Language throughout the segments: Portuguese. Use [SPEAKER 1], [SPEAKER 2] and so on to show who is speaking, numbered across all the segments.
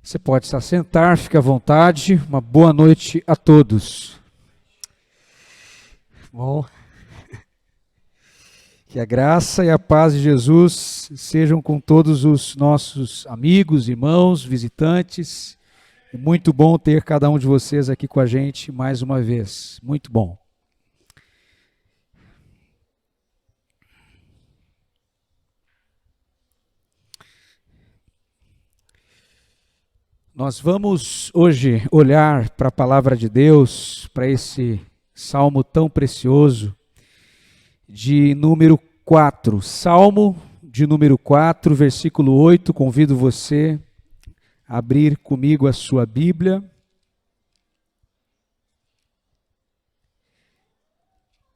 [SPEAKER 1] Você pode se assentar, fique à vontade. Uma boa noite a todos. Bom, que a graça e a paz de Jesus sejam com todos os nossos amigos, irmãos, visitantes. É muito bom ter cada um de vocês aqui com a gente mais uma vez. Muito bom. Nós vamos hoje olhar para a palavra de Deus, para esse salmo tão precioso, de número 4. Salmo de número 4, versículo 8. Convido você a abrir comigo a sua Bíblia.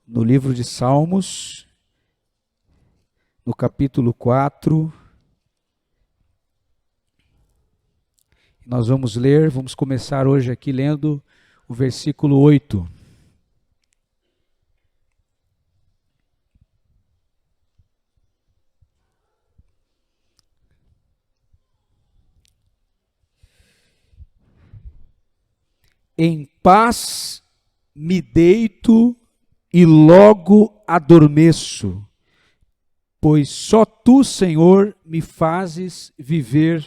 [SPEAKER 1] No livro de Salmos, no capítulo 4. Nós vamos começar hoje aqui lendo o versículo 8. Em paz me deito e logo adormeço, pois só tu, Senhor, me fazes viver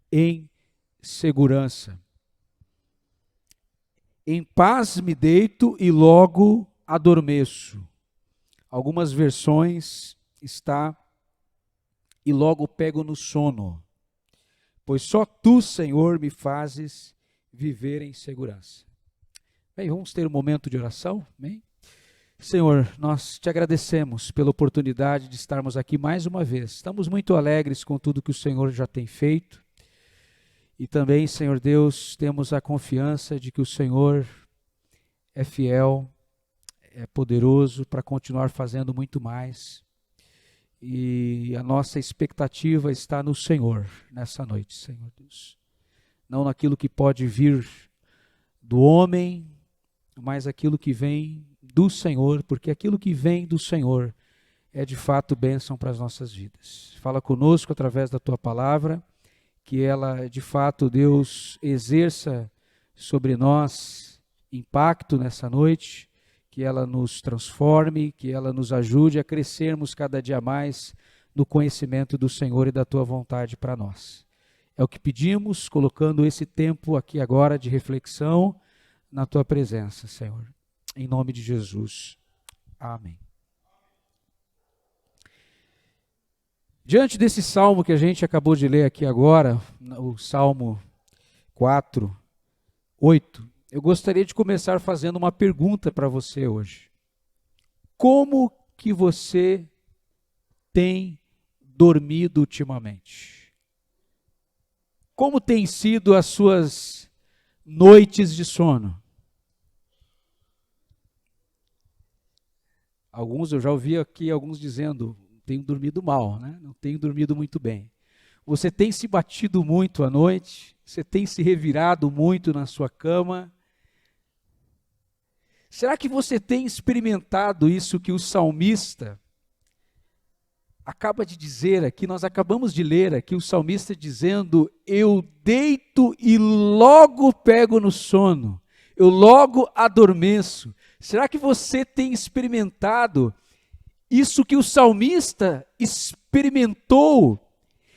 [SPEAKER 1] em segurança. Em paz me deito e logo adormeço. Algumas versões está e logo pego no sono, pois só tu, Senhor, me fazes viver em segurança. Bem, vamos ter um momento de oração, amém? Senhor, nós te agradecemos pela oportunidade de estarmos aqui mais uma vez. Estamos muito alegres com tudo que o Senhor já tem feito. E também, Senhor Deus, temos a confiança de que o Senhor é fiel, é poderoso para continuar fazendo muito mais. E a nossa expectativa está no Senhor nessa noite, Senhor Deus. Não naquilo que pode vir do homem, mas aquilo que vem do Senhor, porque aquilo que vem do Senhor é de fato bênção para as nossas vidas. Fala conosco através da tua palavra, que ela, de fato, Deus, exerça sobre nós impacto nessa noite, que ela nos transforme, que ela nos ajude a crescermos cada dia mais no conhecimento do Senhor e da tua vontade para nós. É o que pedimos, colocando esse tempo aqui agora de reflexão na tua presença, Senhor. Em nome de Jesus. Amém. Diante desse salmo que a gente acabou de ler aqui agora, o Salmo 4, 8, eu gostaria de começar fazendo uma pergunta para você hoje. Como que você tem dormido ultimamente? Como têm sido as suas noites de sono? Eu já ouvi aqui alguns dizendo, tenho dormido mal, né? Não tenho dormido muito bem. Você tem se batido muito à noite? Você tem se revirado muito na sua cama? Será que você tem experimentado isso que o salmista acaba de dizer aqui? Nós acabamos de ler aqui o salmista dizendo: eu deito e logo pego no sono, eu logo adormeço. Será que você tem experimentado isso que o salmista experimentou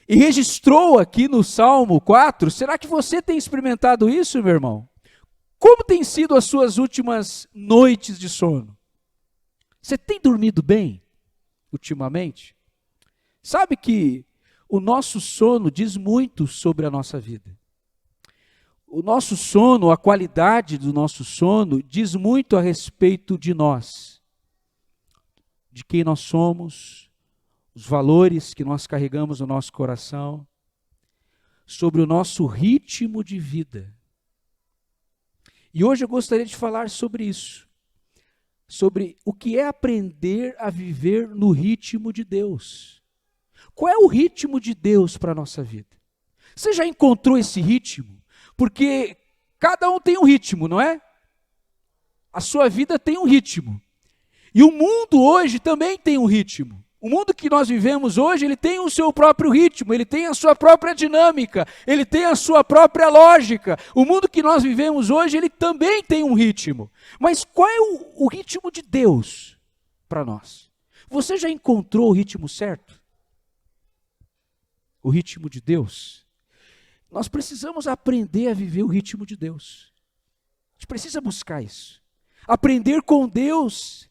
[SPEAKER 1] e registrou aqui no Salmo 4? Será que você tem experimentado isso, meu irmão? Como tem sido as suas últimas noites de sono? Você tem dormido bem ultimamente? Sabe que o nosso sono diz muito sobre a nossa vida. O nosso sono, a qualidade do nosso sono, diz muito a respeito de nós, de quem nós somos, os valores que nós carregamos no nosso coração, sobre o nosso ritmo de vida. E hoje eu gostaria de falar sobre isso, sobre o que é aprender a viver no ritmo de Deus. Qual é o ritmo de Deus para a nossa vida? Você já encontrou esse ritmo? Porque cada um tem um ritmo, não é? A sua vida tem um ritmo. E o mundo hoje também tem um ritmo. O mundo que nós vivemos hoje, ele tem o seu próprio ritmo, ele tem a sua própria dinâmica, ele tem a sua própria lógica. O mundo que nós vivemos hoje, ele também tem um ritmo. Mas qual é o ritmo de Deus para nós? Você já encontrou o ritmo certo? O ritmo de Deus? Nós precisamos aprender a viver o ritmo de Deus. A gente precisa buscar isso. Aprender com Deus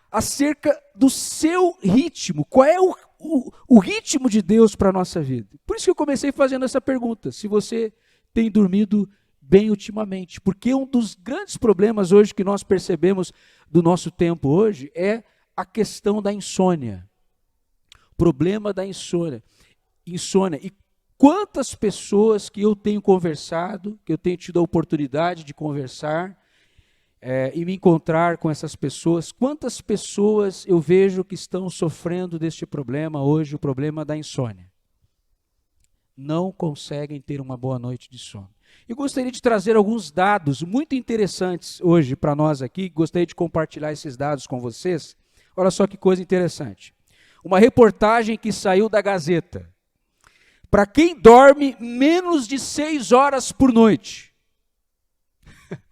[SPEAKER 1] acerca do seu ritmo. Qual é o ritmo de Deus para a nossa vida? Por isso que eu comecei fazendo essa pergunta, se você tem dormido bem ultimamente. Porque um dos grandes problemas hoje que nós percebemos do nosso tempo hoje é a questão da insônia. Problema da insônia. E quantas pessoas que eu tenho conversado, que eu tenho tido a oportunidade de conversar, e me encontrar com essas pessoas, quantas pessoas eu vejo que estão sofrendo deste problema hoje, o problema da insônia. Não conseguem ter uma boa noite de sono. Eu gostaria de trazer alguns dados muito interessantes hoje para nós aqui, gostaria de compartilhar esses dados com vocês. Olha só que coisa interessante. Uma reportagem que saiu da Gazeta. Para quem dorme menos de 6 horas por noite.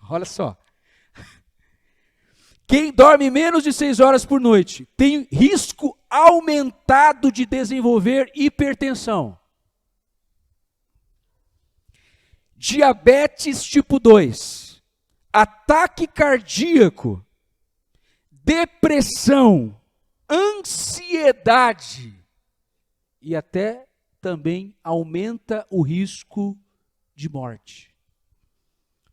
[SPEAKER 1] Olha só. Quem dorme menos de 6 horas por noite tem risco aumentado de desenvolver hipertensão, diabetes tipo 2, ataque cardíaco, depressão, ansiedade e até também aumenta o risco de morte.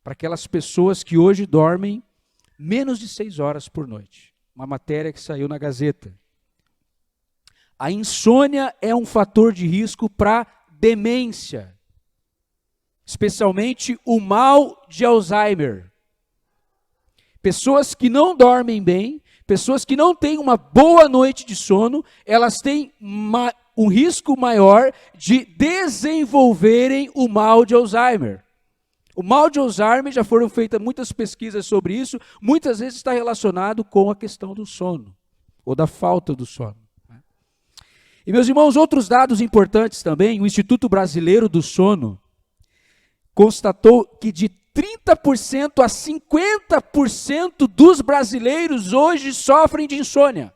[SPEAKER 1] Para aquelas pessoas que hoje dormem menos de 6 horas por noite. Uma matéria que saiu na Gazeta. A insônia é um fator de risco para demência, especialmente o mal de Alzheimer. Pessoas que não dormem bem, pessoas que não têm uma boa noite de sono, elas têm um risco maior de desenvolverem o mal de Alzheimer. O mal de Alzheimer, já foram feitas muitas pesquisas sobre isso, muitas vezes está relacionado com a questão do sono, ou da falta do sono. E meus irmãos, outros dados importantes também, o Instituto Brasileiro do Sono constatou que de 30% a 50% dos brasileiros hoje sofrem de insônia.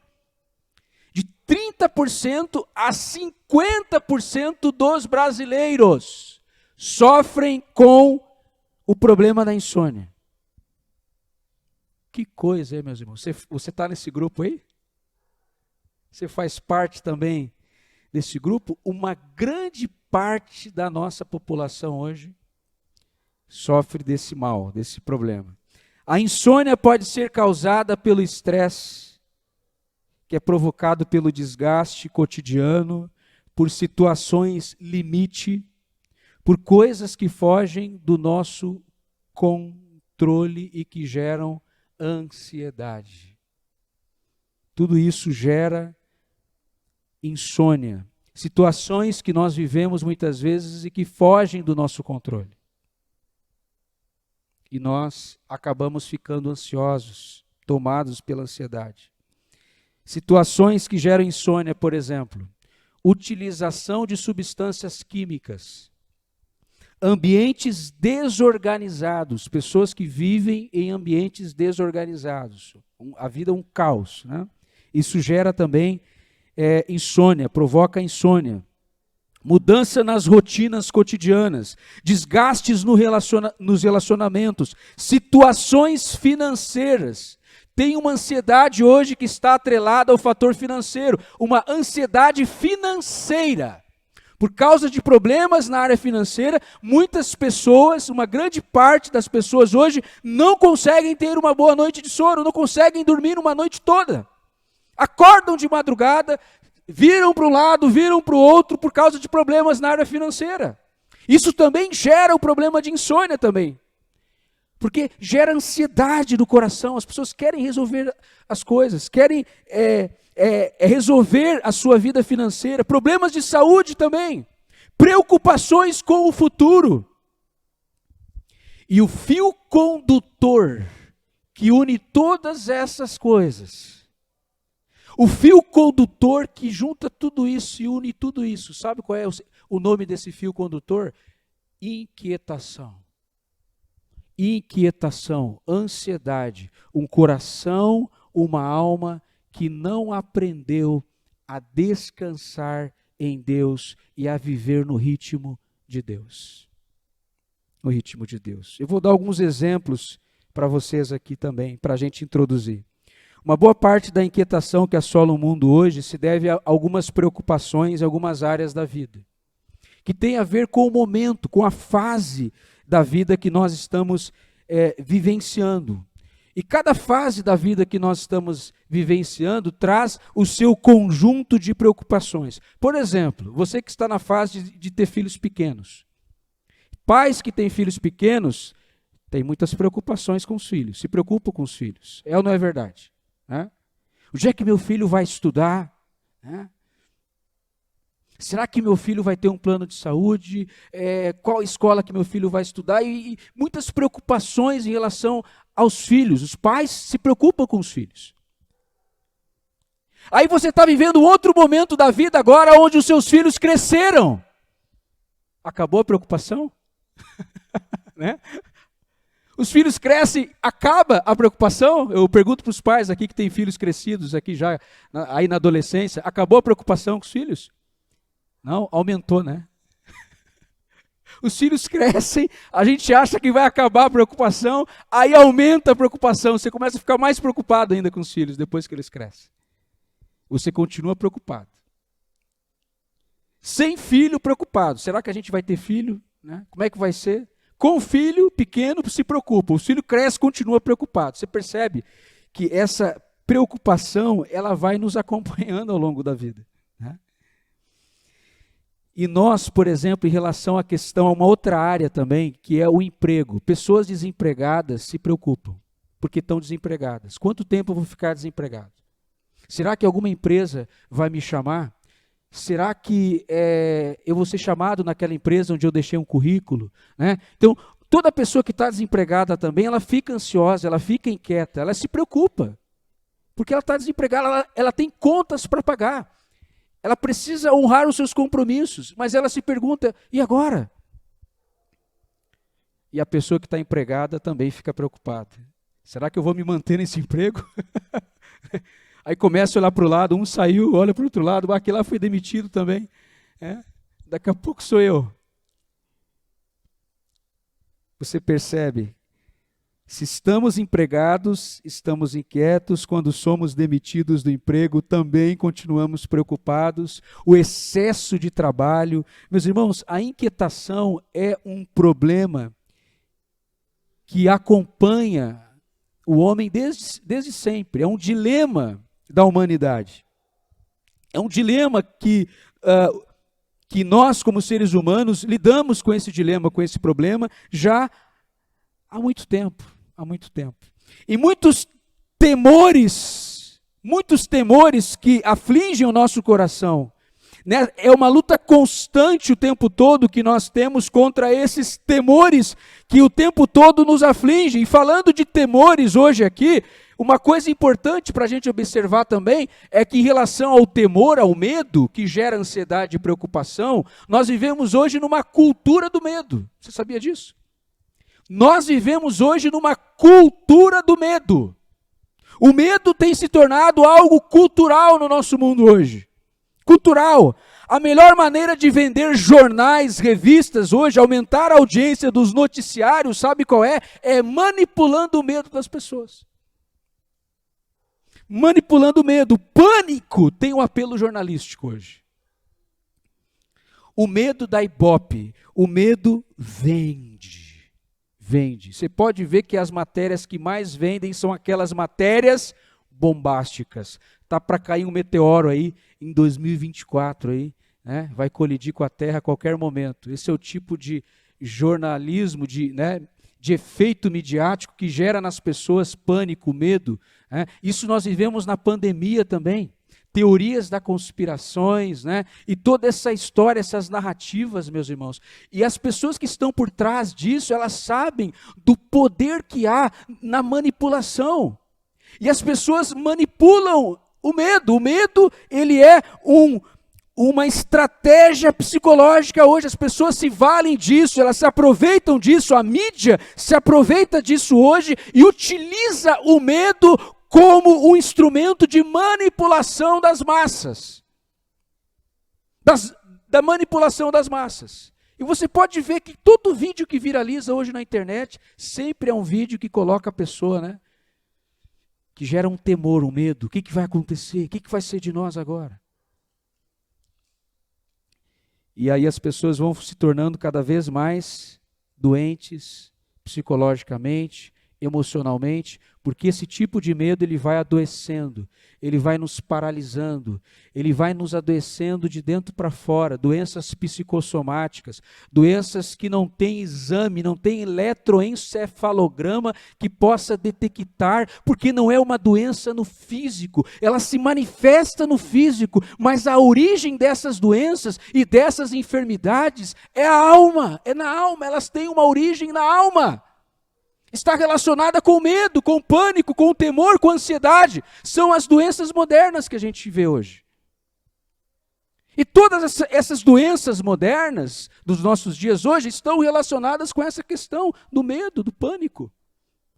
[SPEAKER 1] De 30% a 50% dos brasileiros sofrem com o problema da insônia. Que coisa, hein, meus irmãos? Você está nesse grupo aí? Você faz parte também desse grupo? Uma grande parte da nossa população hoje sofre desse mal, desse problema. A insônia pode ser causada pelo estresse, que é provocado pelo desgaste cotidiano, por situações limite, por coisas que fogem do nosso controle e que geram ansiedade. Tudo isso gera insônia, situações que nós vivemos muitas vezes e que fogem do nosso controle. E nós acabamos ficando ansiosos, tomados pela ansiedade. Situações que geram insônia, por exemplo, utilização de substâncias químicas, ambientes desorganizados, pessoas que vivem em ambientes desorganizados, a vida é um caos, né? Isso gera também insônia, provoca insônia. Mudança nas rotinas cotidianas, desgastes nos relacionamentos, situações financeiras. Tem uma ansiedade hoje que está atrelada ao fator financeiro, uma ansiedade financeira. Por causa de problemas na área financeira, muitas pessoas, uma grande parte das pessoas hoje, não conseguem ter uma boa noite de sono, não conseguem dormir uma noite toda. Acordam de madrugada, viram para um lado, viram para o outro, por causa de problemas na área financeira. Isso também gera o problema de insônia também. Porque gera ansiedade no coração, as pessoas querem resolver as coisas, querem resolver a sua vida financeira, problemas de saúde também, preocupações com o futuro. E o fio condutor que une todas essas coisas, O fio condutor que junta tudo isso e une tudo isso. Sabe qual é o nome desse fio condutor? Inquietação. Inquietação, ansiedade, um coração, uma alma que não aprendeu a descansar em Deus e a viver no ritmo de Deus. No ritmo de Deus. Eu vou dar alguns exemplos para vocês aqui também, para a gente introduzir. Uma boa parte da inquietação que assola o mundo hoje se deve a algumas preocupações em algumas áreas da vida, que tem a ver com o momento, com a fase da vida que nós estamos vivenciando. E cada fase da vida que nós estamos vivenciando traz o seu conjunto de preocupações. Por exemplo, você que está na fase de ter filhos pequenos. Pais que têm filhos pequenos têm muitas preocupações com os filhos, se preocupam com os filhos. É ou não é verdade? Onde é que meu filho vai estudar? Será que meu filho vai ter um plano de saúde? Qual escola que meu filho vai estudar? E muitas preocupações em relação aos filhos. Os pais se preocupam com os filhos. Aí você está vivendo outro momento da vida agora, onde os seus filhos cresceram. Acabou a preocupação? Né? Os filhos crescem, acaba a preocupação? Eu pergunto para os pais aqui que têm filhos crescidos, aqui já aí na adolescência, acabou a preocupação com os filhos? Não, aumentou, né? Os filhos crescem, a gente acha que vai acabar a preocupação, aí aumenta a preocupação, você começa a ficar mais preocupado ainda com os filhos depois que eles crescem. Você continua preocupado. Sem filho, preocupado. Será que a gente vai ter filho? Né? Como é que vai ser? Com o filho pequeno, se preocupa. O filho cresce, continua preocupado. Você percebe que essa preocupação, ela vai nos acompanhando ao longo da vida. Né? E nós, por exemplo, em relação à questão, a uma outra área também, que é o emprego. Pessoas desempregadas se preocupam, porque estão desempregadas. Quanto tempo eu vou ficar desempregado? Será que alguma empresa vai me chamar? Será que eu vou ser chamado naquela empresa onde eu deixei um currículo? Né? Então, toda pessoa que está desempregada também, ela fica ansiosa, ela fica inquieta, ela se preocupa. Porque ela está desempregada, ela tem contas para pagar. Ela precisa honrar os seus compromissos, mas ela se pergunta, e agora? E a pessoa que está empregada também fica preocupada. Será que eu vou me manter nesse emprego? Aí começa a olhar para o lado, um saiu, olha para o outro lado, aquele lá foi demitido também. Daqui a pouco sou eu. Você percebe? Se estamos empregados, estamos inquietos. Quando somos demitidos do emprego, também continuamos preocupados. O excesso de trabalho. Meus irmãos, a inquietação é um problema que acompanha o homem desde sempre. É um dilema da humanidade. É um dilema que nós, como seres humanos, lidamos com esse dilema, com esse problema, já há muito tempo. Há muito tempo. E muitos temores que afligem o nosso coração, né? É uma luta constante o tempo todo que nós temos contra esses temores que o tempo todo nos afligem. E falando de temores hoje aqui, uma coisa importante para a gente observar também é que em relação ao temor, ao medo, que gera ansiedade e preocupação, nós vivemos hoje numa cultura do medo. Você sabia disso? Nós vivemos hoje numa cultura do medo. O medo tem se tornado algo cultural no nosso mundo hoje. Cultural. A melhor maneira de vender jornais, revistas hoje, aumentar a audiência dos noticiários, sabe qual é? É manipulando o medo das pessoas. Manipulando o medo. O pânico tem um apelo jornalístico hoje. O medo dá ibope. O medo vende. Você pode ver que as matérias que mais vendem são aquelas matérias bombásticas. Está para cair um meteoro aí em 2024, aí, né? Vai colidir com a Terra a qualquer momento. Esse é o tipo de jornalismo, de efeito midiático que gera nas pessoas pânico, medo. Né? Isso nós vivemos na pandemia também. Teorias da conspirações, né? E toda essa história, essas narrativas, meus irmãos. E as pessoas que estão por trás disso, elas sabem do poder que há na manipulação. E as pessoas manipulam O medo, ele é uma estratégia psicológica hoje. As pessoas se valem disso, elas se aproveitam disso, a mídia se aproveita disso hoje e utiliza o medo como um instrumento de manipulação das massas. Da manipulação das massas. E você pode ver que todo vídeo que viraliza hoje na internet, sempre é um vídeo que coloca a pessoa, né? Que gera um temor, um medo. O que vai acontecer? O que vai ser de nós agora? E aí as pessoas vão se tornando cada vez mais doentes, psicologicamente, emocionalmente, porque esse tipo de medo ele vai adoecendo, ele vai nos paralisando, ele vai nos adoecendo de dentro para fora, doenças psicossomáticas, doenças que não têm exame, não tem eletroencefalograma que possa detectar, porque não é uma doença no físico, ela se manifesta no físico, mas a origem dessas doenças e dessas enfermidades é a alma, é na alma, elas têm uma origem na alma. Está relacionada com o medo, com o pânico, com o temor, com a ansiedade. São as doenças modernas que a gente vê hoje. E todas essas doenças modernas dos nossos dias hoje estão relacionadas com essa questão do medo, do pânico,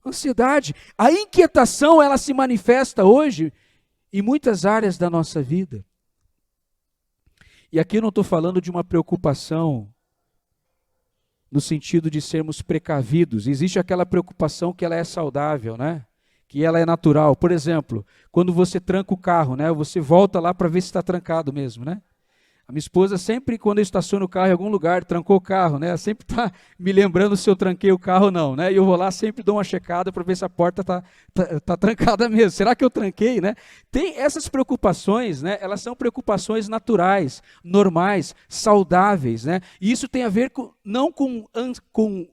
[SPEAKER 1] ansiedade. A inquietação, ela se manifesta hoje em muitas áreas da nossa vida. E aqui eu não estou falando de uma preocupação no sentido de sermos precavidos. Existe aquela preocupação que ela é saudável, né? Que ela é natural. Por exemplo, quando você tranca o carro, né? Você volta lá para ver se está trancado mesmo, né? A minha esposa sempre, quando eu estaciono o carro em algum lugar, trancou o carro, né? Ela sempre está me lembrando se eu tranquei o carro ou não, né? E eu vou lá, sempre dou uma checada para ver se a porta tá trancada mesmo. Será que eu tranquei, né? Tem essas preocupações, né? Elas são preocupações naturais, normais, saudáveis, né? E isso tem a ver não com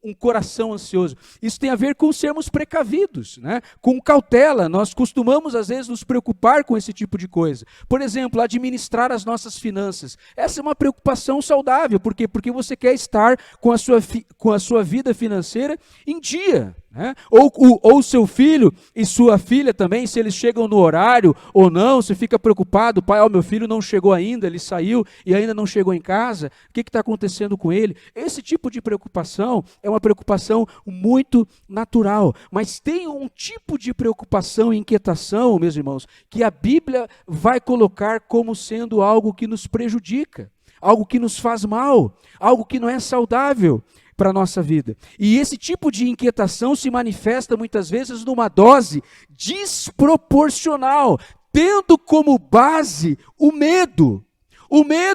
[SPEAKER 1] um coração ansioso. Isso tem a ver com sermos precavidos, né? Com cautela. Nós costumamos, às vezes, nos preocupar com esse tipo de coisa. Por exemplo, administrar as nossas finanças. Essa é uma preocupação saudável. Por quê? Porque você quer estar com a sua vida financeira em dia. Né? Ou seu filho e sua filha também, se eles chegam no horário ou não, você fica preocupado, pai, meu filho não chegou ainda, ele saiu e ainda não chegou em casa, o que está acontecendo com ele? Esse tipo de preocupação é uma preocupação muito natural, mas tem um tipo de preocupação e inquietação, meus irmãos, que a Bíblia vai colocar como sendo algo que nos prejudica, algo que nos faz mal, algo que não é saudável para a nossa vida. E esse tipo de inquietação se manifesta muitas vezes numa dose desproporcional, tendo como base o medo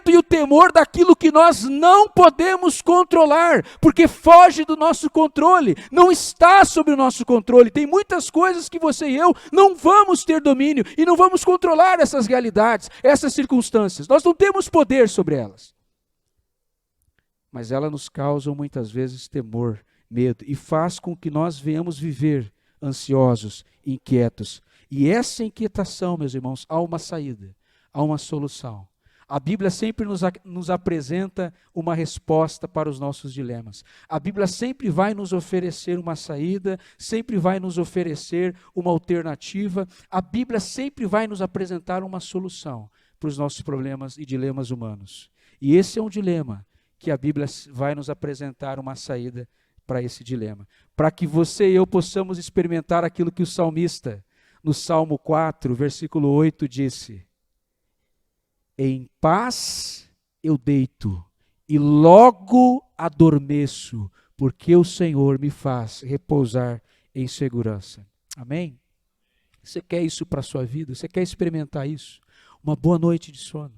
[SPEAKER 1] e o temor daquilo que nós não podemos controlar, porque foge do nosso controle, não está sob o nosso controle. Tem muitas coisas que você e eu não vamos ter domínio e não vamos controlar essas realidades, essas circunstâncias. Nós não temos poder sobre elas. Mas elas nos causam muitas vezes temor, medo, e faz com que nós venhamos viver ansiosos, inquietos. E essa inquietação, meus irmãos, há uma saída, há uma solução. A Bíblia sempre nos apresenta uma resposta para os nossos dilemas. A Bíblia sempre vai nos oferecer uma saída, sempre vai nos oferecer uma alternativa. A Bíblia sempre vai nos apresentar uma solução para os nossos problemas e dilemas humanos. E esse é um dilema que a Bíblia vai nos apresentar uma saída para esse dilema. Para que você e eu possamos experimentar aquilo que o salmista, no Salmo 4, versículo 8, disse: em paz eu deito e logo adormeço, porque o Senhor me faz repousar em segurança. Amém? Você quer isso para a sua vida? Você quer experimentar isso? Uma boa noite de sono.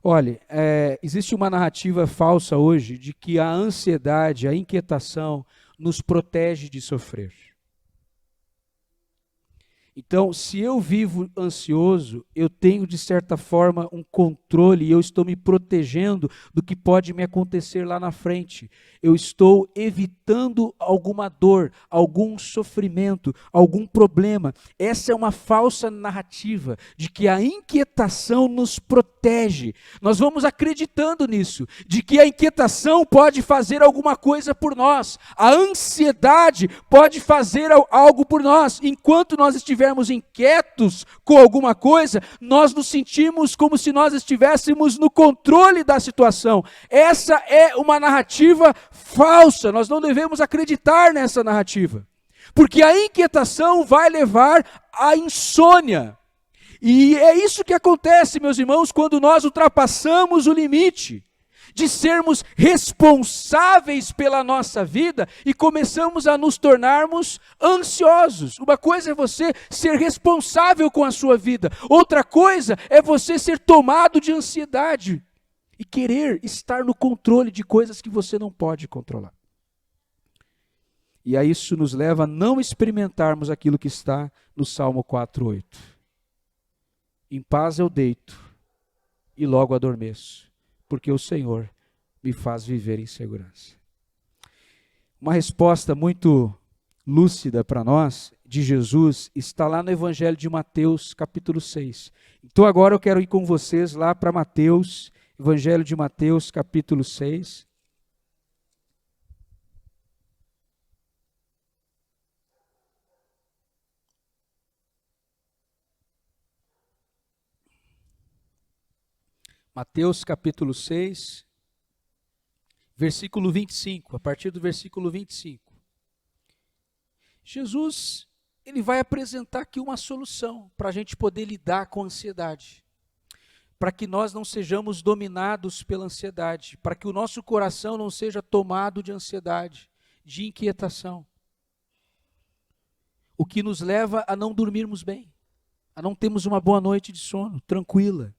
[SPEAKER 1] Olha, existe uma narrativa falsa hoje de que a ansiedade, a inquietação nos protege de sofrer. Então, se eu vivo ansioso, eu tenho de certa forma um controle e eu estou me protegendo do que pode me acontecer lá na frente. Eu estou evitando alguma dor, algum sofrimento, algum problema. Essa é uma falsa narrativa de que a inquietação nos protege. Nós vamos acreditando nisso, de que a inquietação pode fazer alguma coisa por nós. A ansiedade pode fazer algo por nós, enquanto nós estivermos estivermos inquietos com alguma coisa, nós nos sentimos como se nós estivéssemos no controle da situação. Essa é uma narrativa falsa, nós não devemos acreditar nessa narrativa. Porque a inquietação vai levar à insônia. E é isso que acontece, meus irmãos, quando nós ultrapassamos o limite de sermos responsáveis pela nossa vida e começamos a nos tornarmos ansiosos. Uma coisa é você ser responsável com a sua vida, outra coisa é você ser tomado de ansiedade e querer estar no controle de coisas que você não pode controlar. E aí isso nos leva a não experimentarmos aquilo que está no Salmo 4:8. Em paz eu deito e logo adormeço, porque o Senhor me faz viver em segurança. Uma resposta muito lúcida para nós, de Jesus, está lá no Evangelho de Mateus, capítulo 6. Então agora eu quero ir com vocês lá para Mateus, Evangelho de Mateus, capítulo 6. Mateus capítulo 6, versículo 25, a partir do versículo 25. Jesus, ele vai apresentar aqui uma solução para a gente poder lidar com a ansiedade, para que nós não sejamos dominados pela ansiedade, para que o nosso coração não seja tomado de ansiedade, de inquietação, o que nos leva a não dormirmos bem, a não termos uma boa noite de sono, tranquila.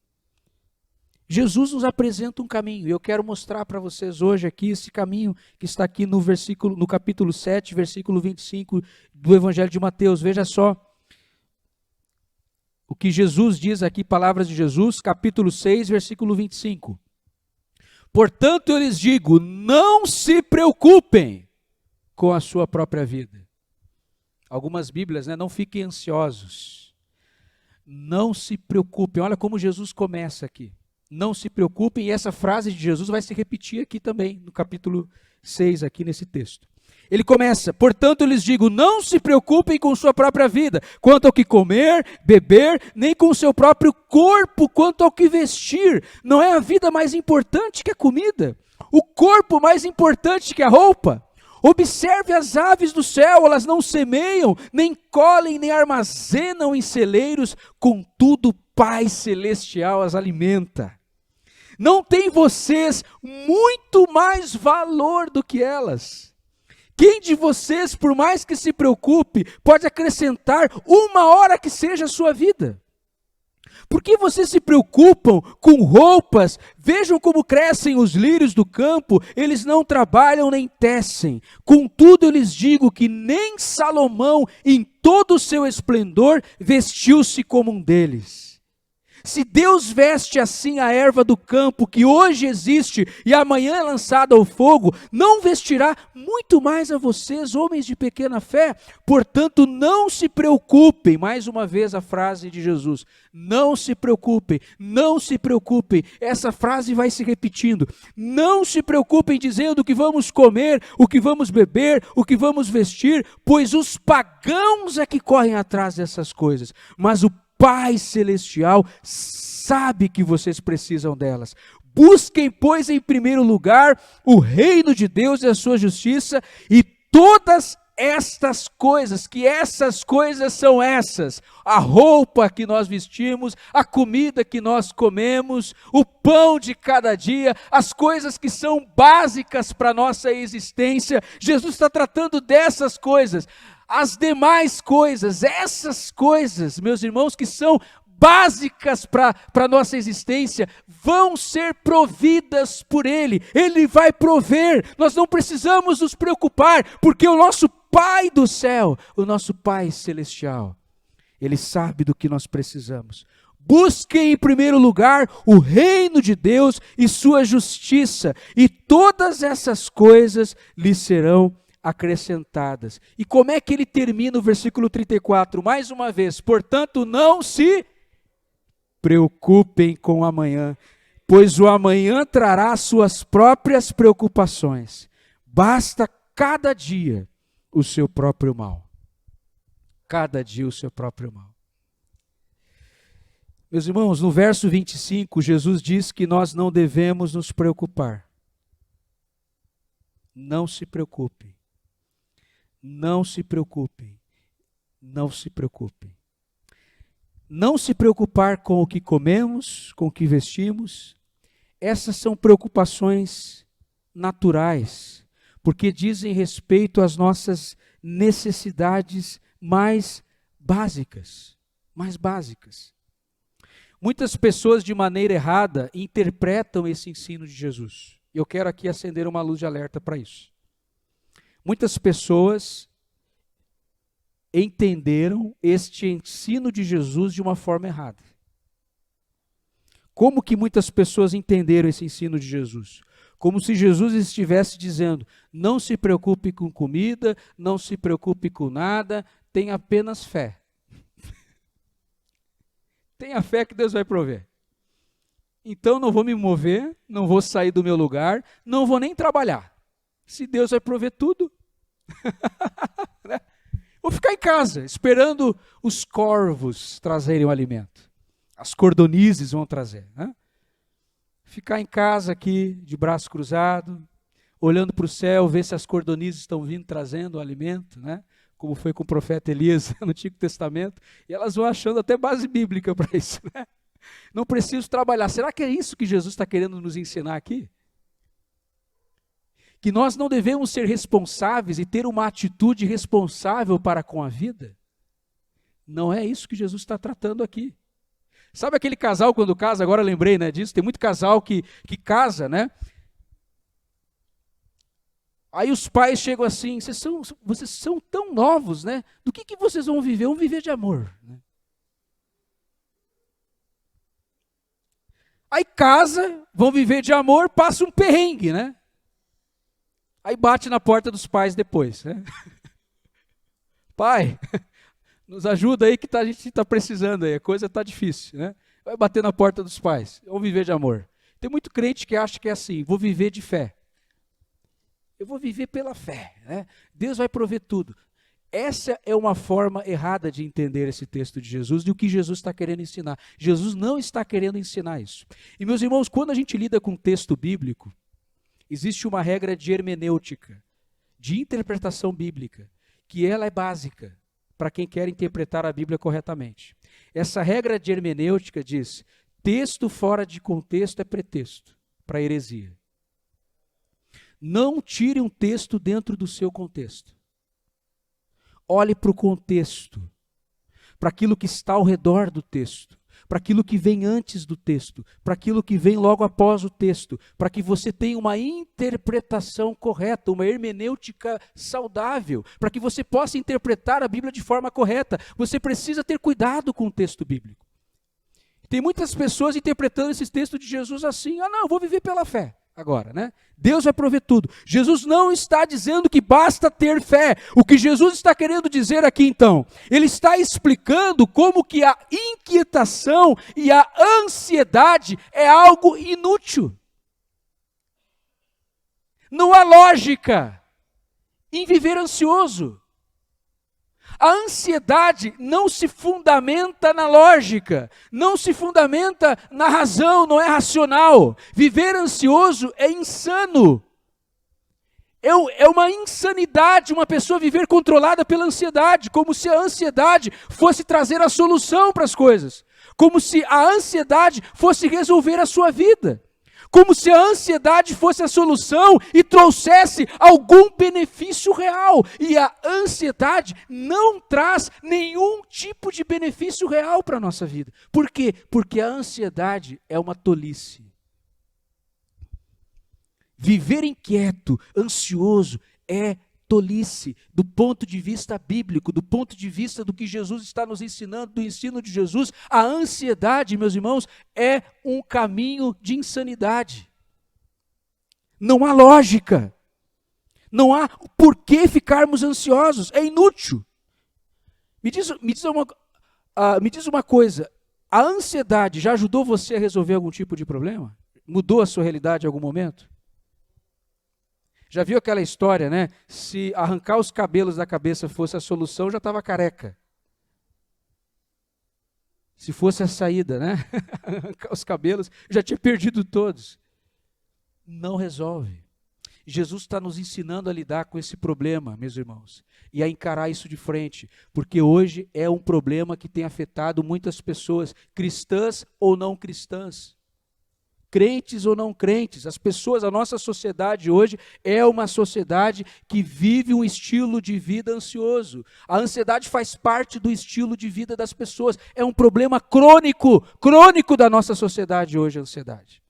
[SPEAKER 1] Jesus nos apresenta um caminho, e eu quero mostrar para vocês hoje aqui esse caminho que está aqui no capítulo 7, versículo 25 do Evangelho de Mateus. Veja só o que Jesus diz aqui, palavras de Jesus, capítulo 6, versículo 25. Portanto, eu lhes digo, não se preocupem com a sua própria vida. Algumas Bíblias, não fiquem ansiosos. Não se preocupem. Olha como Jesus começa aqui. Não se preocupem, e essa frase de Jesus vai se repetir aqui também, no capítulo 6, aqui nesse texto. Ele começa, portanto eu lhes digo, não se preocupem com sua própria vida, quanto ao que comer, beber, nem com o seu próprio corpo, quanto ao que vestir. Não é a vida mais importante que a comida? O corpo mais importante que a roupa? Observe as aves do céu, elas não semeiam, nem colhem, nem armazenam em celeiros, contudo o Pai Celestial as alimenta. Não tem vocês muito mais valor do que elas? Quem de vocês, por mais que se preocupe, pode acrescentar uma hora que seja a sua vida? Por que vocês se preocupam com roupas? Vejam como crescem os lírios do campo, eles não trabalham nem tecem. Contudo eu lhes digo que nem Salomão, em todo o seu esplendor, vestiu-se como um deles. Se Deus veste assim a erva do campo, que hoje existe e amanhã é lançada ao fogo, não vestirá muito mais a vocês, homens de pequena fé? Portanto, não se preocupem, mais uma vez a frase de Jesus, não se preocupem, não se preocupem, essa frase vai se repetindo, não se preocupem dizendo o que vamos comer, o que vamos beber, o que vamos vestir, pois os pagãos é que correm atrás dessas coisas, mas o Pai Celestial sabe que vocês precisam delas. Busquem, pois, em primeiro lugar o reino de Deus e a sua justiça, e todas estas coisas, que essas coisas são essas, a roupa que nós vestimos, a comida que nós comemos, o pão de cada dia, as coisas que são básicas para a nossa existência, Jesus está tratando dessas coisas. As demais coisas, essas coisas, meus irmãos, que são básicas para a nossa existência, vão ser providas por Ele. Ele vai prover, nós não precisamos nos preocupar, porque o nosso Pai do céu, o nosso Pai Celestial, Ele sabe do que nós precisamos. Busquem em primeiro lugar o reino de Deus e sua justiça, e todas essas coisas lhes serão acrescentadas. E como é que ele termina o versículo 34? Mais uma vez, portanto, não se preocupem com o amanhã, pois o amanhã trará suas próprias preocupações. Basta cada dia o seu próprio mal. cada dia o seu próprio mal. Meus irmãos, no verso 25, Jesus diz que nós não devemos nos preocupar. Não se preocupem. Não se preocupem. Não se preocupem. Não se preocupar com o que comemos, com o que vestimos. Essas são preocupações naturais, porque dizem respeito às nossas necessidades mais básicas. Mais básicas. Muitas pessoas, de maneira errada, interpretam esse ensino de Jesus. Eu quero aqui acender uma luz de alerta para isso. Muitas pessoas entenderam este ensino de Jesus de uma forma errada. Como que muitas pessoas entenderam esse ensino de Jesus? Como se Jesus estivesse dizendo, não se preocupe com comida, não se preocupe com nada, tenha apenas fé. Tenha fé que Deus vai prover. Então não vou me mover, não vou sair do meu lugar, não vou nem trabalhar. Se Deus vai prover tudo, né? Vou ficar em casa, esperando os corvos trazerem o alimento. As cordonizes vão trazer. Né? Ficar em casa aqui, de braço cruzado, olhando para o céu, ver se as cordonizes estão vindo trazendo o alimento, né? Como foi com o profeta Elias no Antigo Testamento, e elas vão achando até base bíblica para isso. Né? Não preciso trabalhar. Será que é isso que Jesus está querendo nos ensinar aqui? Que nós não devemos ser responsáveis e ter uma atitude responsável para com a vida? Não é isso que Jesus está tratando aqui. Sabe aquele casal quando casa, agora lembrei, né, disso, tem muito casal que casa, né? Aí os pais chegam assim, vocês são tão novos, né? Do que vocês vão viver? Vão viver de amor. Né? Aí casa, vão viver de amor, passa um perrengue, né? Aí bate na porta dos pais depois. Né? Pai, nos ajuda aí que a gente está precisando aí, a coisa está difícil. Né? Vai bater na porta dos pais, vão viver de amor. Tem muito crente que acha que é assim, vou viver de fé. Eu vou viver pela fé, né? Deus vai prover tudo. Essa é uma forma errada de entender esse texto de Jesus e o que Jesus está querendo ensinar. Jesus não está querendo ensinar isso. E meus irmãos, quando a gente lida com texto bíblico, existe uma regra de hermenêutica, de interpretação bíblica, que ela é básica para quem quer interpretar a Bíblia corretamente. Essa regra de hermenêutica diz, texto fora de contexto é pretexto para heresia. Não tire um texto dentro do seu contexto. Olhe para o contexto, para aquilo que está ao redor do texto, para aquilo que vem antes do texto, para aquilo que vem logo após o texto, para que você tenha uma interpretação correta, uma hermenêutica saudável, para que você possa interpretar a Bíblia de forma correta. Você precisa ter cuidado com o texto bíblico. Tem muitas pessoas interpretando esse texto de Jesus assim, não, eu vou viver pela fé. Agora, né? Deus vai prover tudo. Jesus não está dizendo que basta ter fé. O que Jesus está querendo dizer aqui então? Ele está explicando como que a inquietação e a ansiedade é algo inútil. Não há lógica em viver ansioso. A ansiedade não se fundamenta na lógica, não se fundamenta na razão, não é racional. Viver ansioso é insano. É uma insanidade uma pessoa viver controlada pela ansiedade, como se a ansiedade fosse trazer a solução para as coisas, como se a ansiedade fosse resolver a sua vida. Como se a ansiedade fosse a solução e trouxesse algum benefício real. E a ansiedade não traz nenhum tipo de benefício real para a nossa vida. Por quê? Porque a ansiedade é uma tolice. Viver inquieto, ansioso, é tolice, do ponto de vista bíblico, do ponto de vista do que Jesus está nos ensinando, do ensino de Jesus. A ansiedade, meus irmãos, é um caminho de insanidade. Não há lógica. Não há por que ficarmos ansiosos. É inútil. Me diz uma coisa. A ansiedade já ajudou você a resolver algum tipo de problema? Mudou a sua realidade em algum momento? Já viu aquela história, né? Se arrancar os cabelos da cabeça fosse a solução, já estava careca. Se fosse a saída, né? Os cabelos, já tinha perdido todos. Não resolve. Jesus está nos ensinando a lidar com esse problema, meus irmãos, e a encarar isso de frente, porque hoje é um problema que tem afetado muitas pessoas, cristãs ou não cristãs, crentes ou não crentes. As pessoas, a nossa sociedade hoje é uma sociedade que vive um estilo de vida ansioso. A ansiedade faz parte do estilo de vida das pessoas, é um problema crônico da nossa sociedade hoje, a ansiedade.